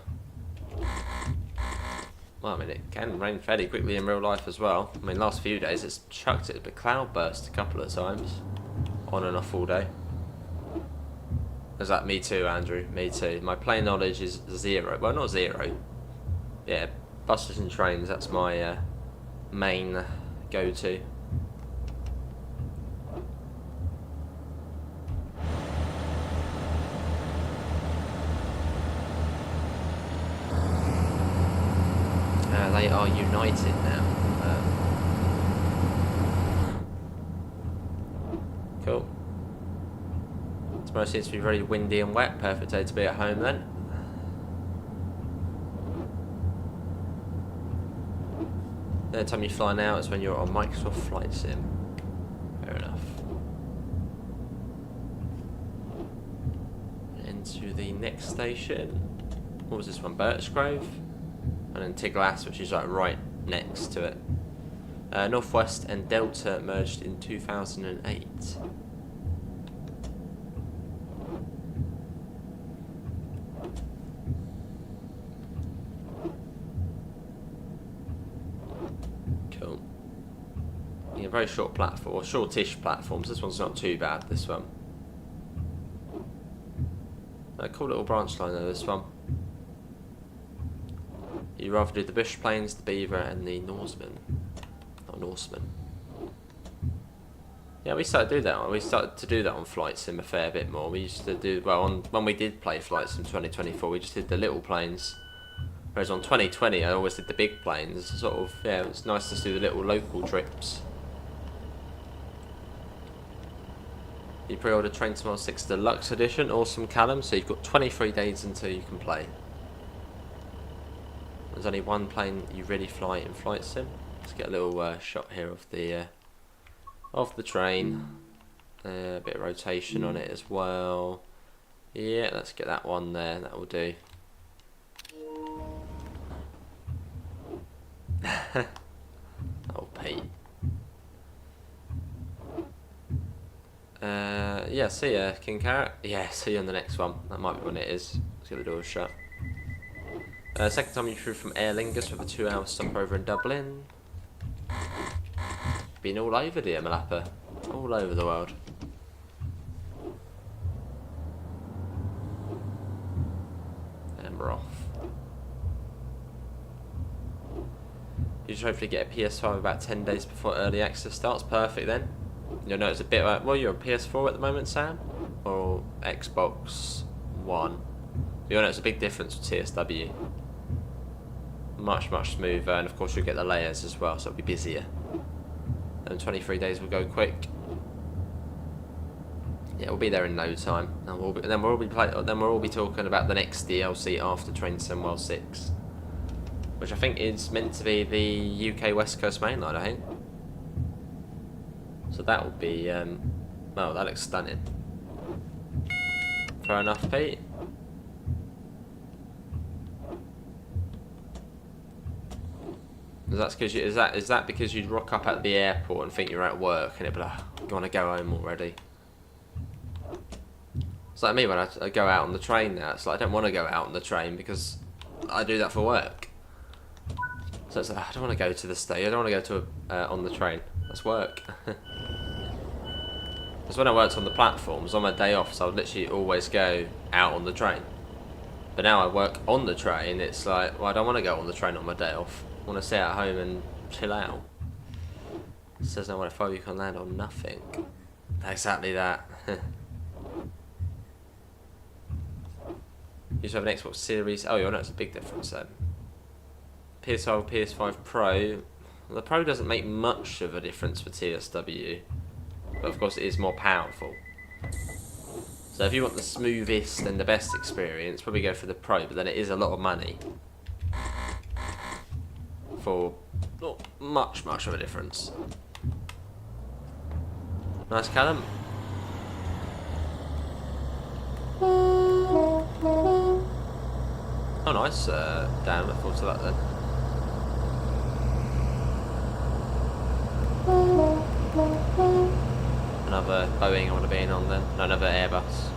I mean, it can rain fairly quickly in real life as well. I mean, last few days it's chucked it, but cloudburst a couple of times. On and off all day. Is that me too, Andrew? Me too. My plane knowledge is 0. Well, not 0. Yeah, buses and trains, that's my main go-to. They are united now. Cool. Tomorrow seems to be very windy and wet. Perfect day to be at home then. The only time you fly now is when you're on Microsoft Flight Sim. Fair enough. Into the next station. What was this one? Birchgrove? And then Tiglass, which is like right next to it. Northwest and Delta merged in 2008. Cool. Yeah, very short platform, or shortish platforms. This one's not too bad, this one. A cool little branch line though, this one. You rather do the Bush Plains, the Beaver, and the Norseman. Not Norseman. Yeah, we started to do that. We started to do that on Flight Sim a fair bit more. We used to do, well, when we did play Flight Sim 2024, we just did the little planes. Whereas on 2020, I always did the big planes. Sort of, yeah, it's nice to do the little local trips. You pre-ordered Train to Mars 6 Deluxe Edition. Awesome, Callum. So you've got 23 days until you can play. There's only one plane you really fly in Flight Sim. Let's get a little shot here of the train. A bit of rotation on it as well. Yeah, let's get that one there. That will do. Oh, Pete. Yeah, see ya, King Carrot. Yeah, see you on the next one. That might be when it is. Let's get the doors shut. Second time you flew from Aer Lingus with a 2-hour stopover in Dublin. Been all over, dear Malappa. All over the world. And we're off. You should hopefully get a PS5 about 10 days before early access starts. Perfect then. You'll notice a bit like, well, you're on PS4 at the moment, Sam? Or Xbox One? You'll notice a big difference with TSW. Much smoother, and of course you'll get the layers as well, so it'll be busier. And 23 days will go quick. Yeah, we'll be there in no time, and we'll all be talking about the next DLC after Train Sim World 6, which I think is meant to be the UK West Coast mainline, I think. So that will be, well, that looks stunning. Fair enough, Pete. Is that because you'd rock up at the airport and think you're at work and it'd be like, you want to go home already? It's like me when I go out on the train now. It's like I don't want to go out on the train because I do that for work. So it's like, I don't want to go to the station. I don't want to go to on the train. That's work. Because when I worked on the platforms on my day off, so I would literally always go out on the train. But now I work on the train. It's like, well, I don't want to go on the train on my day off. I want to stay at home and chill out. It says no 105 you can land on nothing. Exactly that. You should have an Xbox Series. Oh, you know, it's a big difference then. PS5, PS5 Pro. The Pro doesn't make much of a difference for TSW, but of course it is more powerful. So if you want the smoothest and the best experience, probably go for the Pro, but then it is a lot of money. For not much of a difference. Nice, Callum. Oh, nice. Damn, I thought of that then. another Boeing I would have been on then. No, another Airbus.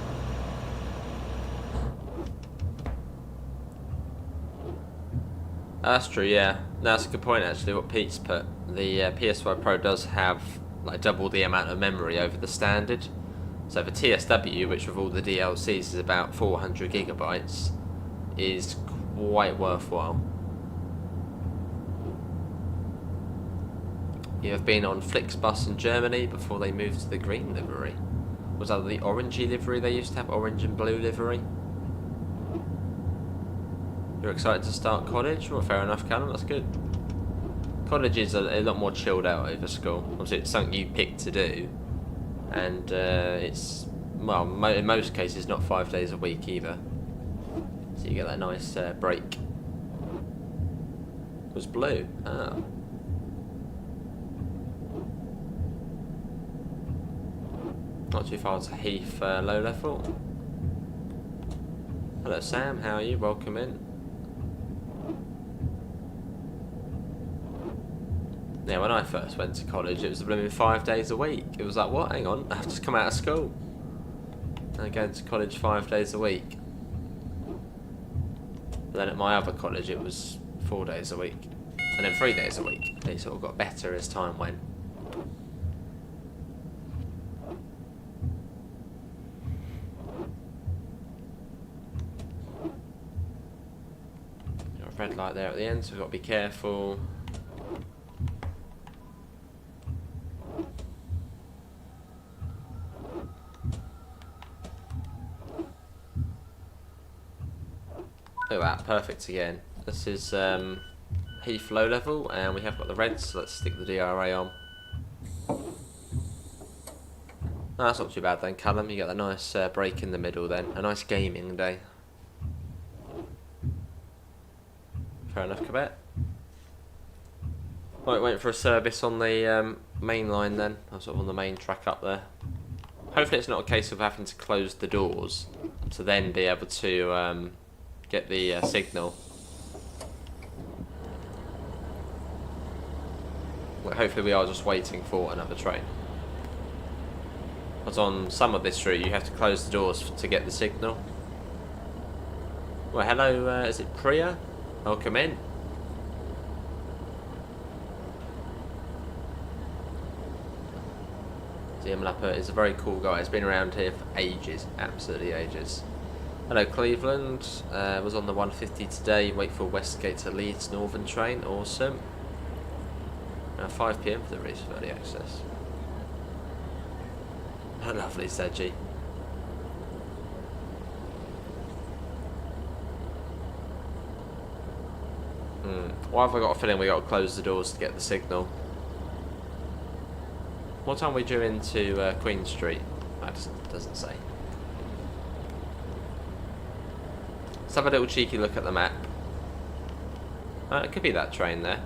That's true, yeah. No, that's a good point actually, what Pete's put. The PS5 Pro does have like double the amount of memory over the standard. So the TSW, which with all the DLCs is about 400 gigabytes, is quite worthwhile. You have been on Flixbus in Germany before they moved to the green livery. Was that the orangey livery they used to have? Orange and blue livery? You're excited to start college? Well, fair enough, Callum, that's good. College is a lot more chilled out over school. Obviously, it's something you pick to do. And it's, well, in most cases, not 5 days a week either. So you get that nice break. It was blue. Ah. Not too far to Heath low level. Hello Sam, how are you? Welcome in. Yeah, when I first went to college, it was blooming 5 days a week. It was like, what? Hang on, I've just come out of school. I'm going to college 5 days a week. But then at my other college, it was 4 days a week. And then 3 days a week. They sort of got better as time went. Got a red light there at the end, so we've got to be careful. Look at that, perfect again. This is Heath low level, and we have got the reds, so let's stick the DRA on. No, that's not too bad then, Callum. You get a nice break in the middle then. A nice gaming day. Fair enough, Quebec. Right, waiting for a service on the main line then. I'm sort of on the main track up there. Hopefully it's not a case of having to close the doors to then be able to get the signal. Well, hopefully we are just waiting for another train. But on some of this route you have to close the doors to get the signal. Well, hello, is it Priya? Welcome in. DM Lapper is a very cool guy. He's been around here for ages, absolutely ages. Hello Cleveland, was on the 150 today, wait for Westgate to Leeds Northern train, awesome. 5 PM for the race for early access. How lovely, Sedgy. Why have I got a feeling we got to close the doors to get the signal? What time are we due into Queen Street? That doesn't say. Let's have a little cheeky look at the map. It could be that train there.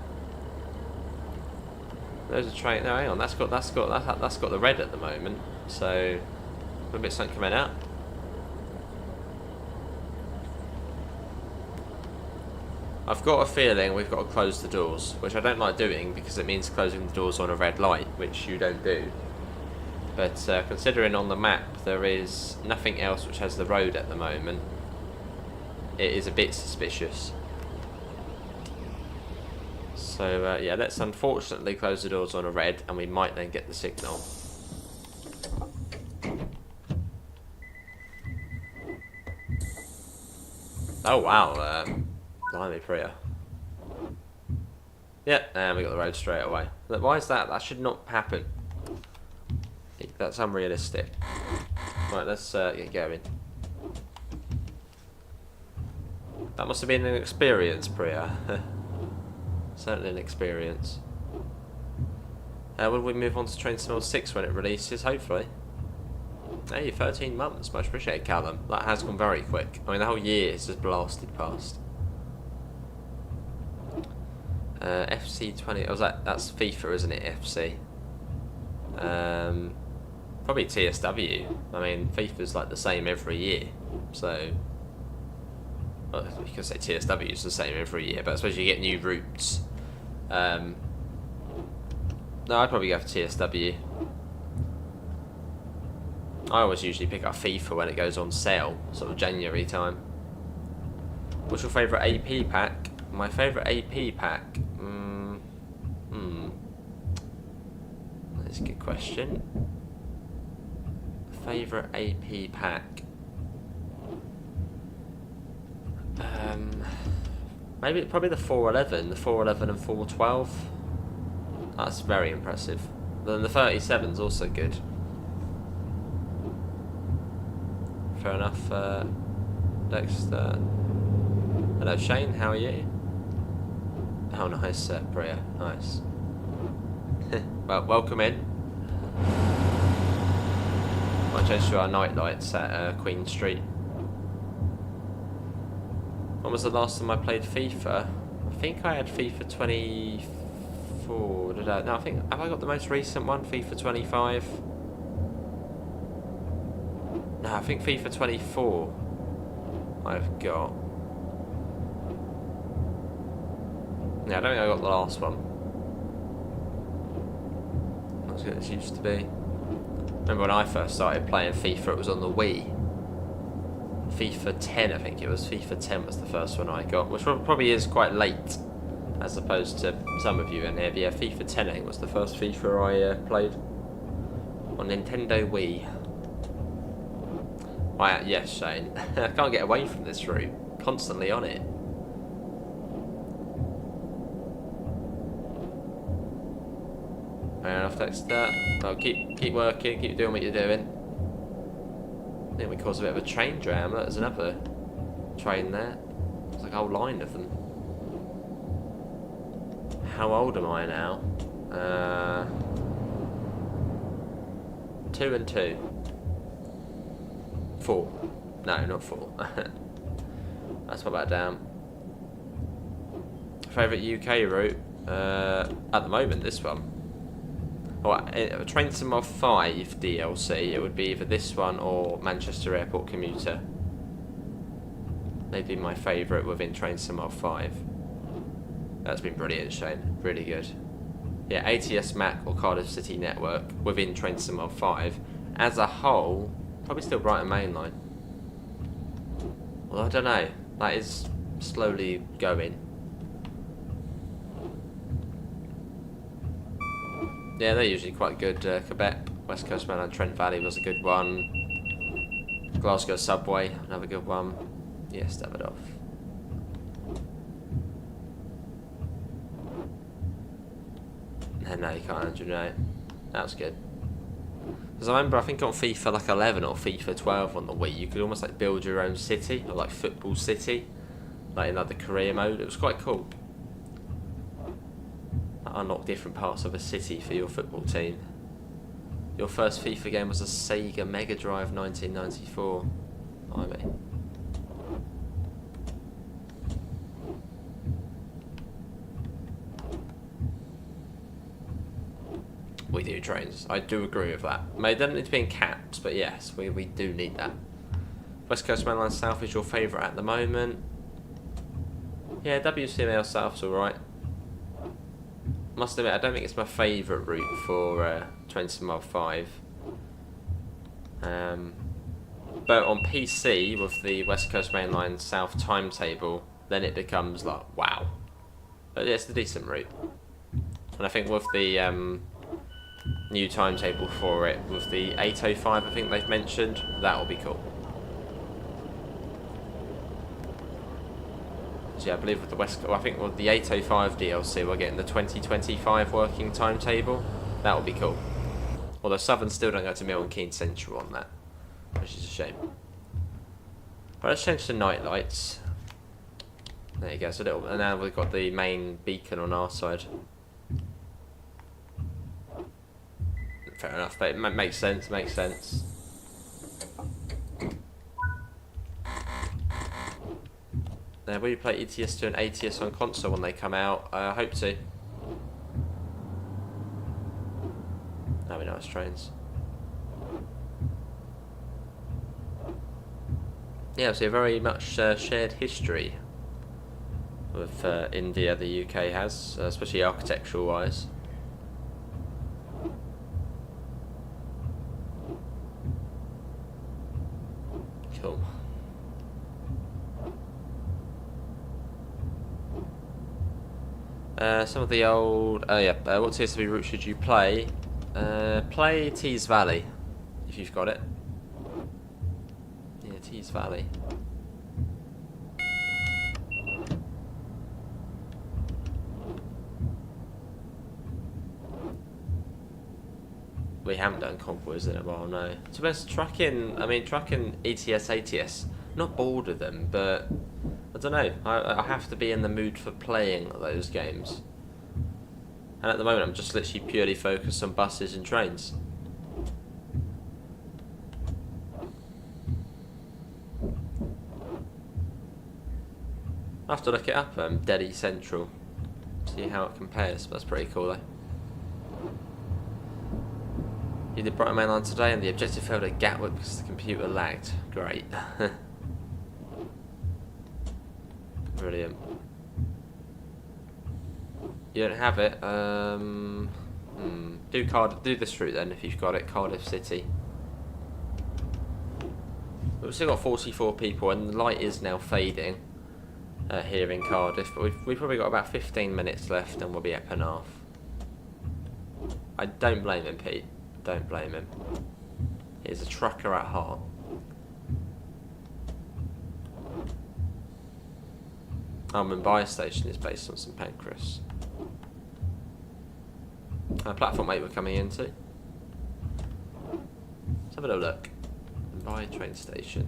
There's a train. No, hang on. That's got the red at the moment. So a bit something coming out. I've got a feeling we've got to close the doors, which I don't like doing because it means closing the doors on a red light, which you don't do. But considering on the map there is nothing else which has the road at the moment, it is a bit suspicious. So yeah, let's unfortunately close the doors on a red, and we might then get the signal. Oh wow, blimey, Priya. Yeah, and we got the road straight away. Why is that? That should not happen. That's unrealistic. Right, let's get going. That must have been an experience, Priya. Certainly an experience. Will we move on to Train Tunnel 6 when it releases? Hopefully. Hey, 13 months. Much appreciated, Callum. That has gone very quick. I mean, the whole year has just blasted past. FC20. Oh, that's FIFA, isn't it? FC. Probably TSW. I mean, FIFA's like the same every year. So, well, you can say TSW is the same every year, but I suppose you get new routes. No, I'd probably go for TSW. I always usually pick up FIFA when it goes on sale, sort of January time. What's your favourite AP pack? My favourite AP pack? That's a good question. Favourite AP pack? Probably the 411, the 411 and 412. That's very impressive. Then the 37's also good. Fair enough. Next, hello Shane, how are you? Oh nice, Priya, nice. Well, welcome in. Might change to our night lights at Queen Street. When was the last time I played FIFA? I think I had FIFA 24. Did I? No, I think, have I got the most recent one? FIFA 25? No, I think FIFA 24 I've got. Yeah, I don't think I got the last one. Not as good as it used to be. Remember when I first started playing FIFA, it was on the Wii. FIFA 10, I think it was. FIFA 10 was the first one I got, which probably is quite late, as opposed to some of you in here. But yeah, FIFA 10 I think was the first FIFA I played on Nintendo Wii. Right, yes, Shane. I can't get away from this route. Constantly on it. Fair enough, Dexter. Well, keep working, keep doing what you're doing. I think we caused a bit of a train jam. There's another train there. There's like a whole line of them. How old am I now? 2 and 2. 4. No, not 4. That's not bad, damn. Favourite UK route? At the moment, this one. Train to Mod 5 DLC, it would be either this one or Manchester Airport Commuter. They'd be my favourite within Train to Mod 5. That's been brilliant, Shane. Really good. Yeah, ATS Mac or Cardiff City Network within Train to Mod 5. As a whole, probably still Brighton Mainline. Well, I don't know. That is slowly going. Yeah, they're usually quite good. Quebec, West Coast Mainline, Trent Valley was a good one. Glasgow Subway, another good one. Yes, Davidoff. No, you can't, Andrew, no. That was good. Because I remember, I think on FIFA like 11 or FIFA 12 on the Wii, you could almost like build your own city, or like football city, like in like the career mode. It was quite cool. Unlock different parts of a city for your football team. Your first FIFA game was a Sega Mega Drive 1994. I mean. We do trains. I do agree with that. They don't need to be in caps, but yes, we do need that. West Coast Mainline South is your favourite at the moment. Yeah, WCML South's alright. Must admit, I don't think it's my favourite route for 20 Mod 5. But on PC, with the West Coast Mainline South timetable, then it becomes like, wow. But yeah, it's a decent route. And I think with the new timetable for it, with the 805 I think they've mentioned, that will be cool. So yeah, I believe with the I think with the 805 DLC we're getting the 2025 working timetable. That will be cool. Although Southern still don't go to Milton Keynes Central on that, which is a shame. But let's change to night lights. There you go. So and now we've got the main beacon on our side. Fair enough, but it makes sense. Makes sense. Will you play ETS2 and ATS on console when they come out? I hope to. That'd be nice trains. Yeah, so very much shared history with India, the UK has, especially architectural wise. Some of the old... Oh yeah, what TSB route should you play? Play Tees Valley, if you've got it. Yeah, Tees Valley. We haven't done convoys in a while, no. To be honest, trucking ETS, ATS, not bored of them, but I don't know. I have to be in the mood for playing those games. And at the moment, I'm just literally purely focused on buses and trains. I have to look it up, Cardiff Central, see how it compares. That's pretty cool, though. You did Brighton Main Line today, and the objective failed at Gatwick because the computer lagged. Great. Brilliant. You don't have it. Do this route then if you've got it. Cardiff City. We've still got 44 people, and the light is now fading here in Cardiff. But we've probably got about 15 minutes left, and we'll be at Penarth. I don't blame him, Pete. Don't blame him. He's a trucker at heart. Mumbai station is based on St Pancras. Platform 8 we're coming into. Let's have a little look. Mumbai train station.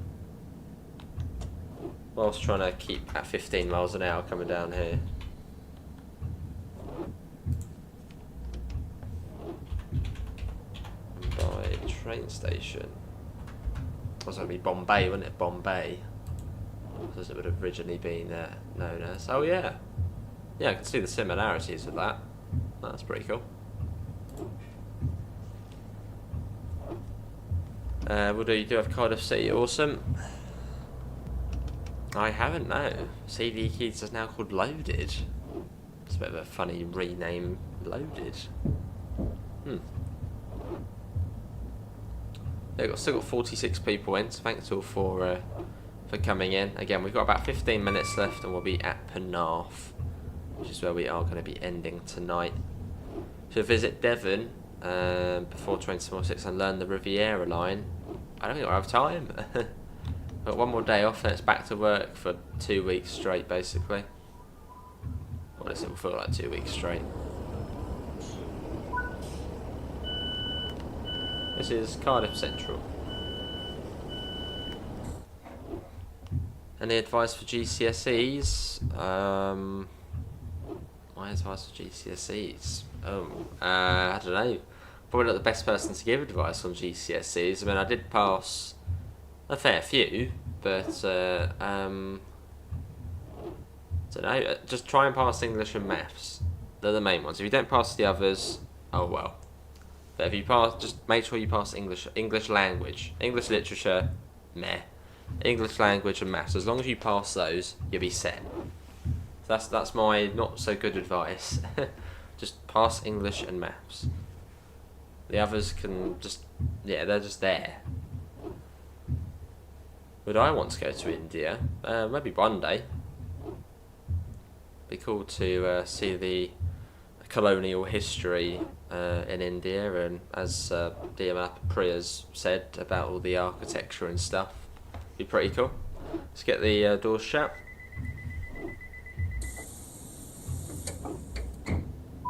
Whilst trying to keep at 15 miles an hour coming down here. Train station. Was going to be Bombay, wouldn't it? Bombay. As it would have originally been known as. Oh yeah. Yeah, I can see the similarities with that. That's pretty cool. What do you do have Cardiff City? Awesome. I haven't, no. CD Keys is now called Loaded. It's a bit of a funny rename, Loaded. Yeah, still got 46 people in, so thanks all for coming in. Again, we've got about 15 minutes left and we'll be at Penarth, which is where we are going to be ending tonight. So visit Devon before 2026 and learn the Riviera line. I don't think I'll have time. Got one more day off and it's back to work for 2 weeks straight, basically. What does it feel like 2 weeks straight? This is Cardiff Central. Any advice for GCSEs? My advice for GCSEs? I don't know. Probably not the best person to give advice on GCSEs. I mean, I did pass a fair few, but don't know. Just try and pass English and maths. They're the main ones. If you don't pass the others, oh well. But if you pass, just make sure you pass English language, English literature, meh. English language and maths. As long as you pass those, you'll be set. That's my not so good advice. Just pass English and maths. The others can they're just there. Would I want to go to India? Maybe one day. Be cool to see the colonial history in India, and as Diamat Priya's said about all the architecture and stuff. Be pretty cool. Let's get the doors shut.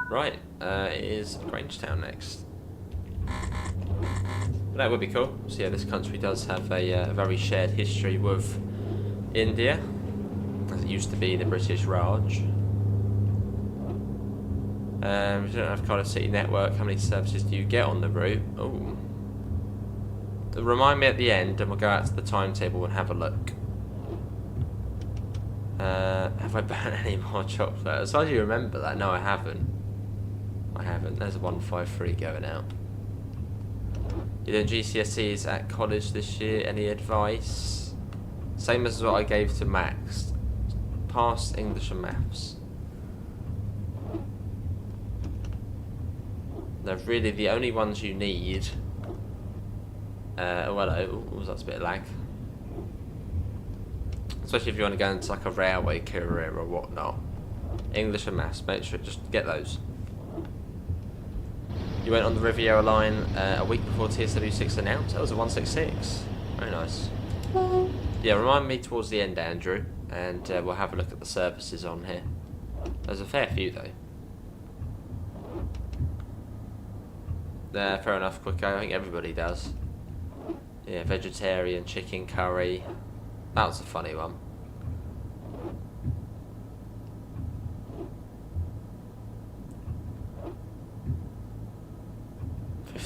Right, it is Grangetown next. But that would be cool. So yeah, this country does have a very shared history with India, as it used to be the British Raj. We don't have Cardiff City Network. How many services do you get on the route? Oh, remind me at the end, and we'll go out to the timetable and have a look. Have I burnt any more chocolate? As far as you remember that, no, I haven't. There's a 153 going out. You doing GCSEs at college this year? Any advice? Same as what I gave to Max. Pass English and maths. They're really the only ones you need. Oh hello, that's a bit of lag. Especially if you want to go into like a railway career or whatnot. English and maths. Make sure just get those. You went on the Riviera line a week before TSW6 announced. That was a 166. Very nice. Yeah, remind me towards the end, Andrew, and we'll have a look at the services on here. There's a fair few though. Fair enough, Quicko. I think everybody does. Yeah, vegetarian chicken curry. That was a funny one.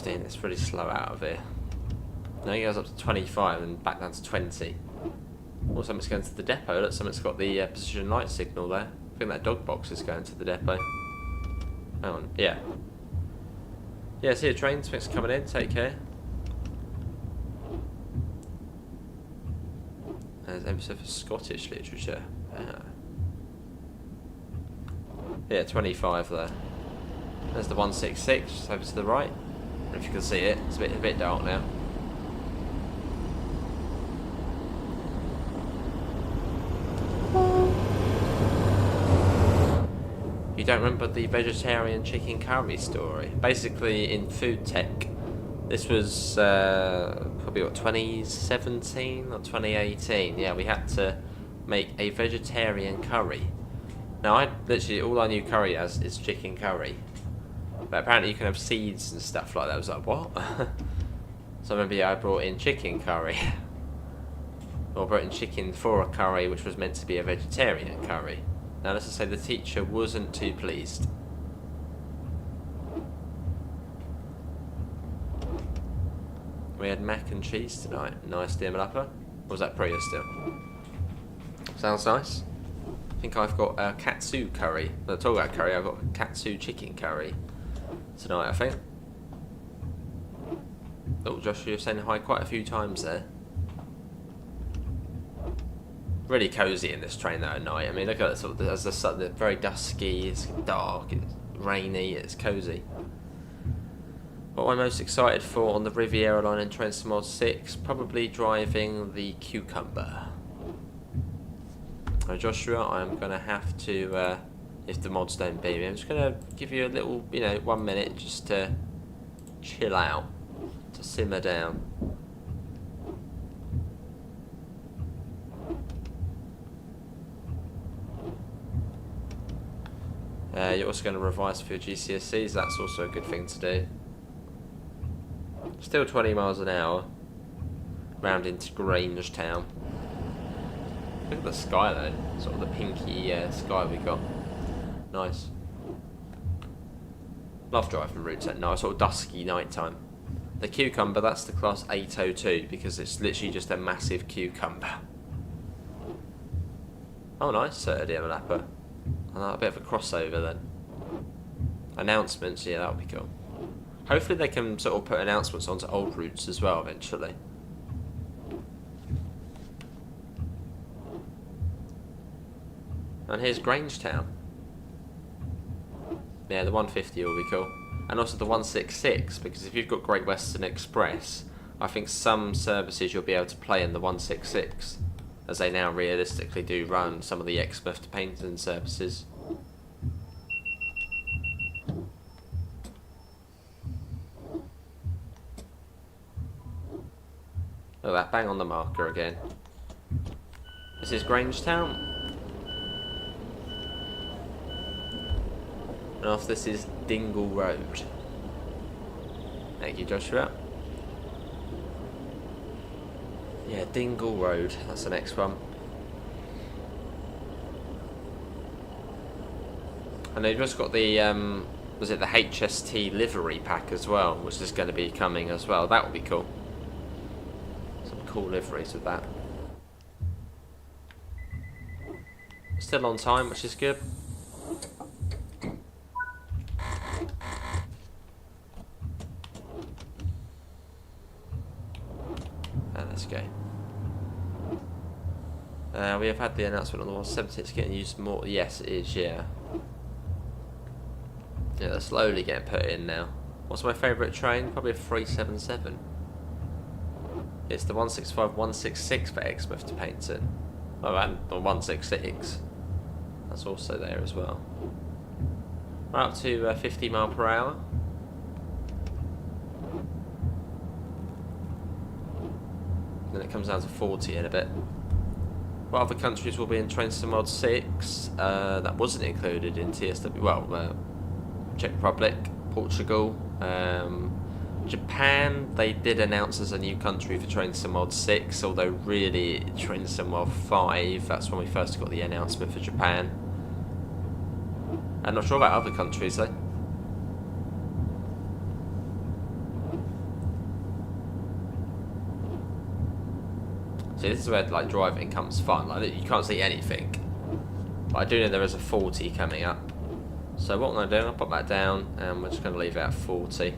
It's pretty slow out of here. Now he goes up to 25 and back down to 20. Or something's going to the depot. Look, something's got the position light signal there. I think that dog box is going to the depot. Hang on, yeah. Yeah, see a train, something's coming in, take care. There's emphasis for Scottish literature. Yeah, 25 there. There's the 166, just over to the right. If you can see it, it's a bit dark now. You don't remember the vegetarian chicken curry story? Basically, in food tech, this was probably what, 2017 or 2018. Yeah, we had to make a vegetarian curry. Now, all I knew curry as is chicken curry. But apparently you can have seeds and stuff like that. I was like, what? So I remember, yeah, I brought in chicken curry. Or brought in chicken for a curry, which was meant to be a vegetarian curry. Now let's just say the teacher wasn't too pleased. We had mac and cheese tonight. Nice, dear Malappa. Or was that Priya still? Sounds nice. I think I've got a katsu curry. When I talk about curry, I've got katsu chicken curry tonight, I think. Oh, Joshua, you're saying hi quite a few times there. Really cosy in this train though at night. I mean, look at it, sort of, as the sun, it's very dusky, it's dark, it's rainy, it's cosy. What am I most excited for on the Riviera line in Train Mod 6? Probably driving the Cucumber. Now, Joshua, I'm going to have to, if the mods don't beat me, I'm just going to give you a little, 1 minute just to chill out, to simmer down. You're also going to revise for your GCSEs, that's also a good thing to do. Still 20 miles an hour, round into Grangetown. Look at the sky though, sort of the pinky sky we got. Nice. Love driving routes at night, sort of dusky night time. The Cucumber, that's the class 802 because it's literally just a massive cucumber. Oh nice, dear Malappa. A bit of a crossover then. Announcements, yeah, that would be cool. Hopefully they can sort of put announcements onto old routes as well eventually. And here's Grangetown. Yeah, the 150 will be cool. And also the 166, because if you've got Great Western Express, I think some services you'll be able to play in the 166, as they now realistically do run some of the Exmouth to Paignton services. Look at that, bang on the marker again. This is Grangetown. And off this is Dingle Road. Thank you, Joshua. Yeah, Dingle Road, that's the next one. And they've just got the, was it the HST livery pack as well, which is going to be coming as well. That would be cool. Some cool liveries with that. Still on time, which is good. Let's go. We have had the announcement on the 170. It's getting used more. Yes, it is. Yeah. Yeah, they're slowly getting put in now. What's my favourite train? Probably a 377. It's the 165, 166 for Exmouth to Paignton. Oh, and the 166. That's also there as well. We're up to 50 mile per hour. Then it comes down to 40 in a bit. What other countries will be in Train Sim Mod 6? That wasn't included in TSW. Well, Czech Republic, Portugal, Japan. They did announce as a new country for Train Sim Mod 6, although really Train Sim Mod 5. That's when we first got the announcement for Japan. I'm not sure about other countries though. See, this is where like driving comes fun. Like you can't see anything, but I do know there is a 40 coming up. So what I'm going to do, I'll pop that down, and we're just going to leave it at 40.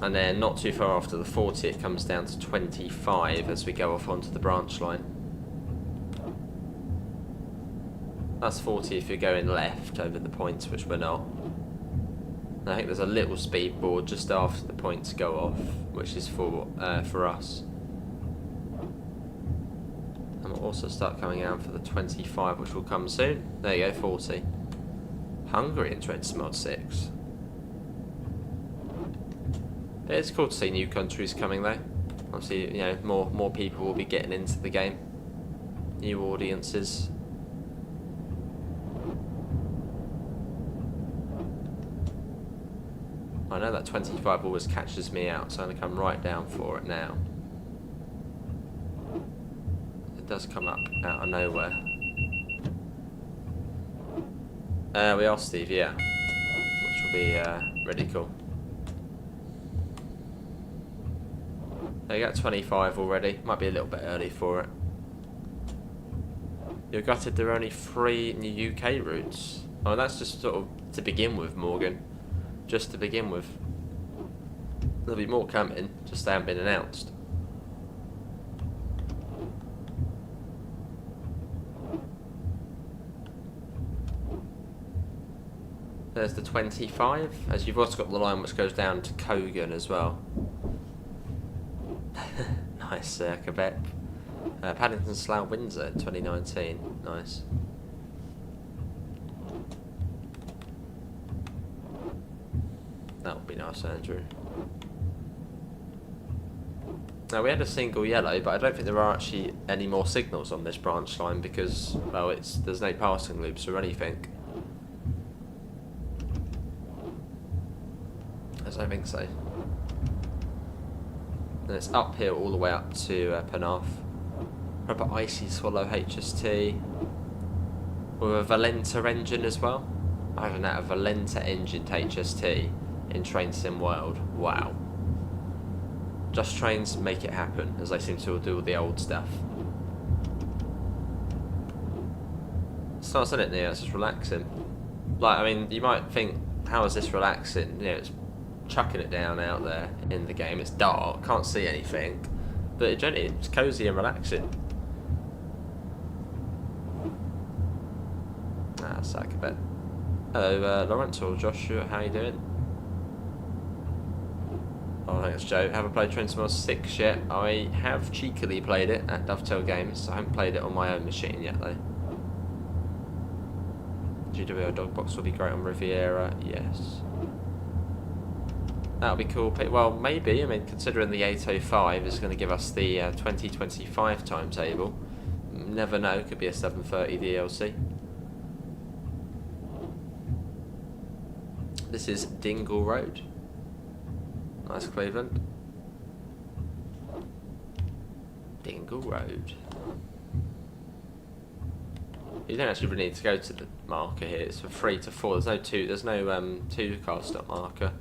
And then not too far after the 40, it comes down to 25 as we go off onto the branch line. That's 40 if you're going left over the points, which we're not. And I think there's a little speed board just after the points go off, which is for us. And we'll also start coming out for the 25, which will come soon. There you go, 40. Hungary in Train Sim Mod 6. It's cool to see new countries coming though. Obviously, you know, more people will be getting into the game. New audiences. I know that 25 always catches me out, so I'm going to come right down for it now. It does come up out of nowhere. We are Steve, yeah. Which will be really cool. They got 25 already. Might be a little bit early for it. You're gutted there are only 3 new UK routes. Oh, that's just sort of to begin with, Morgan. Just to begin with. There'll be more coming, just they haven't been announced. There's the 25, as you've also got the line which goes down to Coryton as well. Nice, Quebec. Paddington, Slough, Windsor in 2019. Nice. That would be nice, Andrew. Now, we had a single yellow, but I don't think there are actually any more signals on this branch line because, well, there's no passing loops or anything. I don't think so. And it's uphill all the way up to Penarth. Proper Icy Swallow HST. With a Valenta engine as well. I haven't had a Valenta engine HST in Train Sim World. Wow. Just Trains make it happen, as they seem to do all the old stuff. It's nice, isn't it, Neo? It's just relaxing. Like, I mean, you might think, how is this relaxing? You know, it's chucking it down out there in the game. It's dark, can't see anything, but it's cozy and relaxing. Sack a bit. Hello, Lawrence or Joshua, how you doing? Oh, thanks, Joe. Haven't played Train Sim Mod 6 yet. I have cheekily played it at Dovetail Games. I haven't played it on my own machine yet, though. GWO Dogbox will be great on Riviera. Yes. That'll be cool. Well, maybe. I mean, considering the 805 is going to give us the 2025 timetable. Never know. Could be a 730 DLC. This is Dingle Road. Nice, Cleveland. Dingle Road. You don't actually really need to go to the marker here. It's for 3 to 4. There's no 2 car stop marker.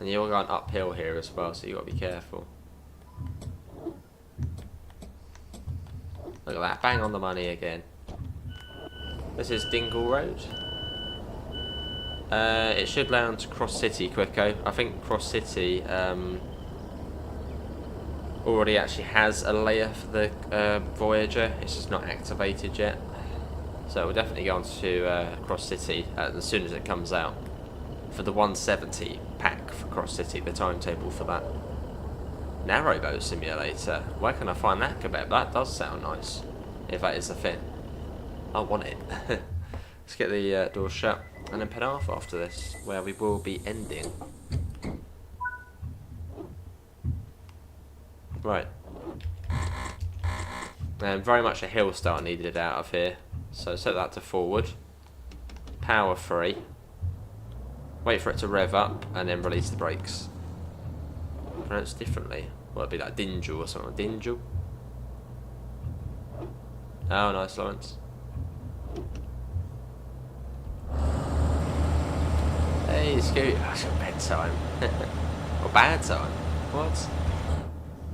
And you're going uphill here as well, so you got to be careful. Look at that, bang on the money again. This is Dingle Road. It should land to Cross City quicker. I think Cross City already actually has a layer for the Voyager. It's just not activated yet. So we'll definitely go on to Cross City as soon as it comes out. For the 170 pack for Cross City, the timetable for that. Narrowboat simulator. Where can I find that kebab? That does sound nice. If that is a thing. I want it. Let's get the door shut. And then Penarth after this, where we will be ending. Right. And very much a hill start needed out of here. So set that to forward. Power free. Wait for it to rev up and then release the brakes. Pronounced differently. Well, it'd be like Dingle or something. Dingle. Oh, nice, Lawrence. Hey, Scoot. Oh, it's got bedtime. Or bad time. What?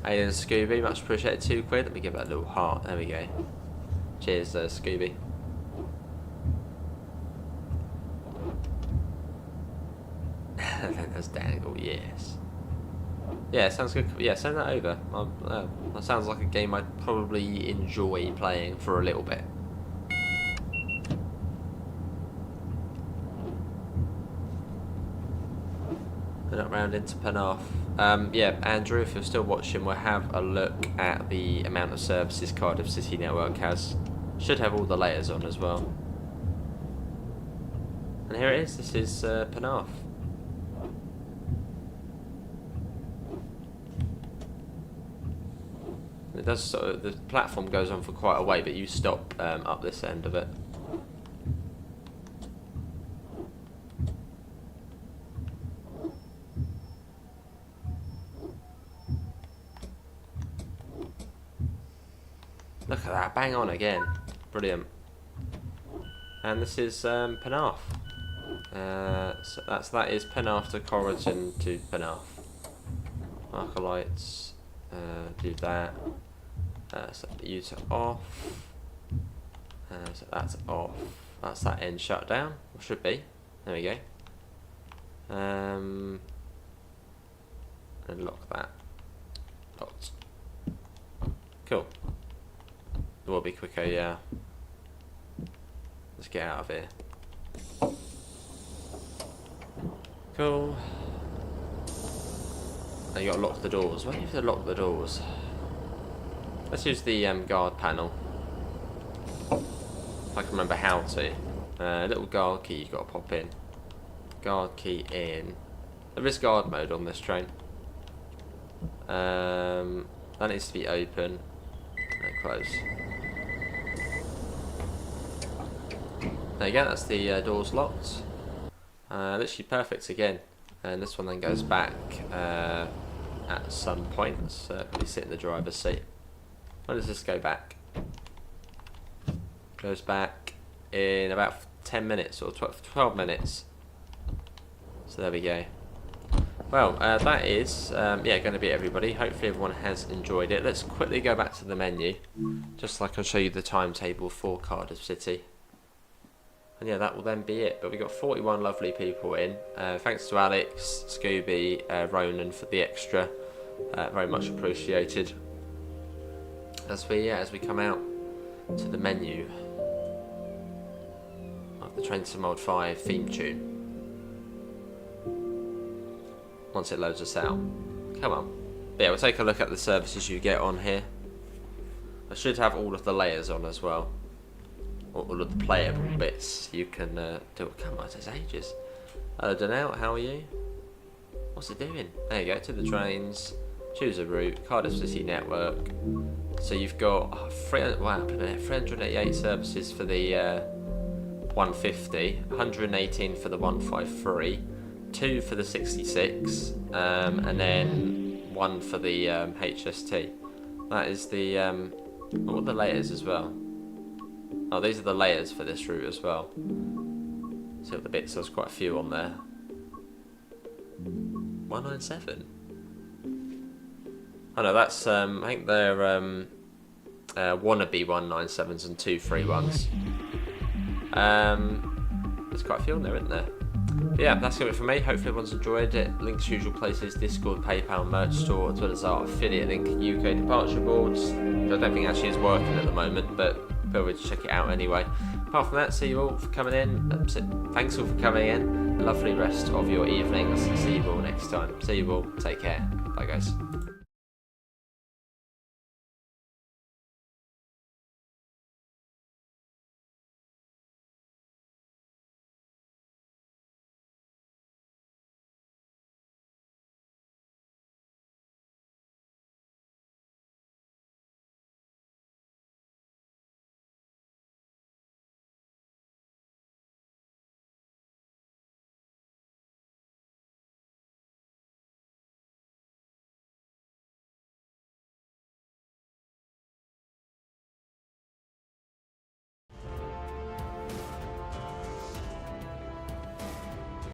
Hey then, Scooby. Much appreciated. £2. Let me give that a little heart. There we go. Cheers, Scooby. I think that's Dangle, yes. Yeah, sounds good. Yeah, send that over. That sounds like a game I'd probably enjoy playing for a little bit. Then up round into Penarth. Yeah, Andrew, if you're still watching, we'll have a look at the amount of services Cardiff City Network has. Should have all the layers on as well. And here it is. This is Penarth. It does sort of, the platform goes on for quite a way, but you stop up this end of it. Look at that, bang on again. Brilliant. And this is Penarth. So that is Penarth to Coryton to Penarth. Marker lights, do that. Set the user off. So that's off. That's that end shut down, or should be. There we go. And lock that. Locked. Cool. It will be quicker, yeah. Let's get out of here. Cool. Now you gotta lock the doors. Why do you have to lock the doors? Let's use the guard panel. If I can remember how to. Little guard key you've got to pop in. Guard key in. There is guard mode on this train. That needs to be open and close. There you go, that's the doors locked. Literally perfect again. And this one then goes back at some point. So probably sit in the driver's seat. When does this go back? Goes back in about 10 minutes or 12 minutes. So there we go. Well, that is yeah, going to be everybody. Hopefully everyone has enjoyed it. Let's quickly go back to the menu, just so I can show you the timetable for Cardiff City. And yeah, that will then be it. But we got 41 lovely people in. Thanks to Alex, Scooby, Ronan for the extra. Very much appreciated. As we come out to the menu of the Train to Mold 5 theme tune. Once it loads us out. Come on. But yeah, we'll take a look at the services you get on here. I should have all of the layers on as well. All of the playable bits you can do. Come on, it takes ages. Hello Danelle, how are you? What's it doing? There you go, to the trains. Choose a route, Cardiff City Network. So you've got 388 services for the 150, 118 for the 153, 2 for the 66, and then 1 for the HST. That is the all the layers as well. Oh, these are the layers for this route as well. So the bits, there's quite a few on there. 197. Oh no, that's I think they're wannabe 197s and 231s. There's quite a few on there, isn't there? But yeah, that's it for me. Hopefully everyone's enjoyed it. Links usual places: Discord, PayPal, merch store, as well as our affiliate link, UK departure boards, which I don't think actually is working at the moment, but feel free to check it out anyway. Apart from that, see you all for coming in. Thanks all for coming in. A lovely rest of your evenings. See you all next time. See you all. Take care. Bye guys.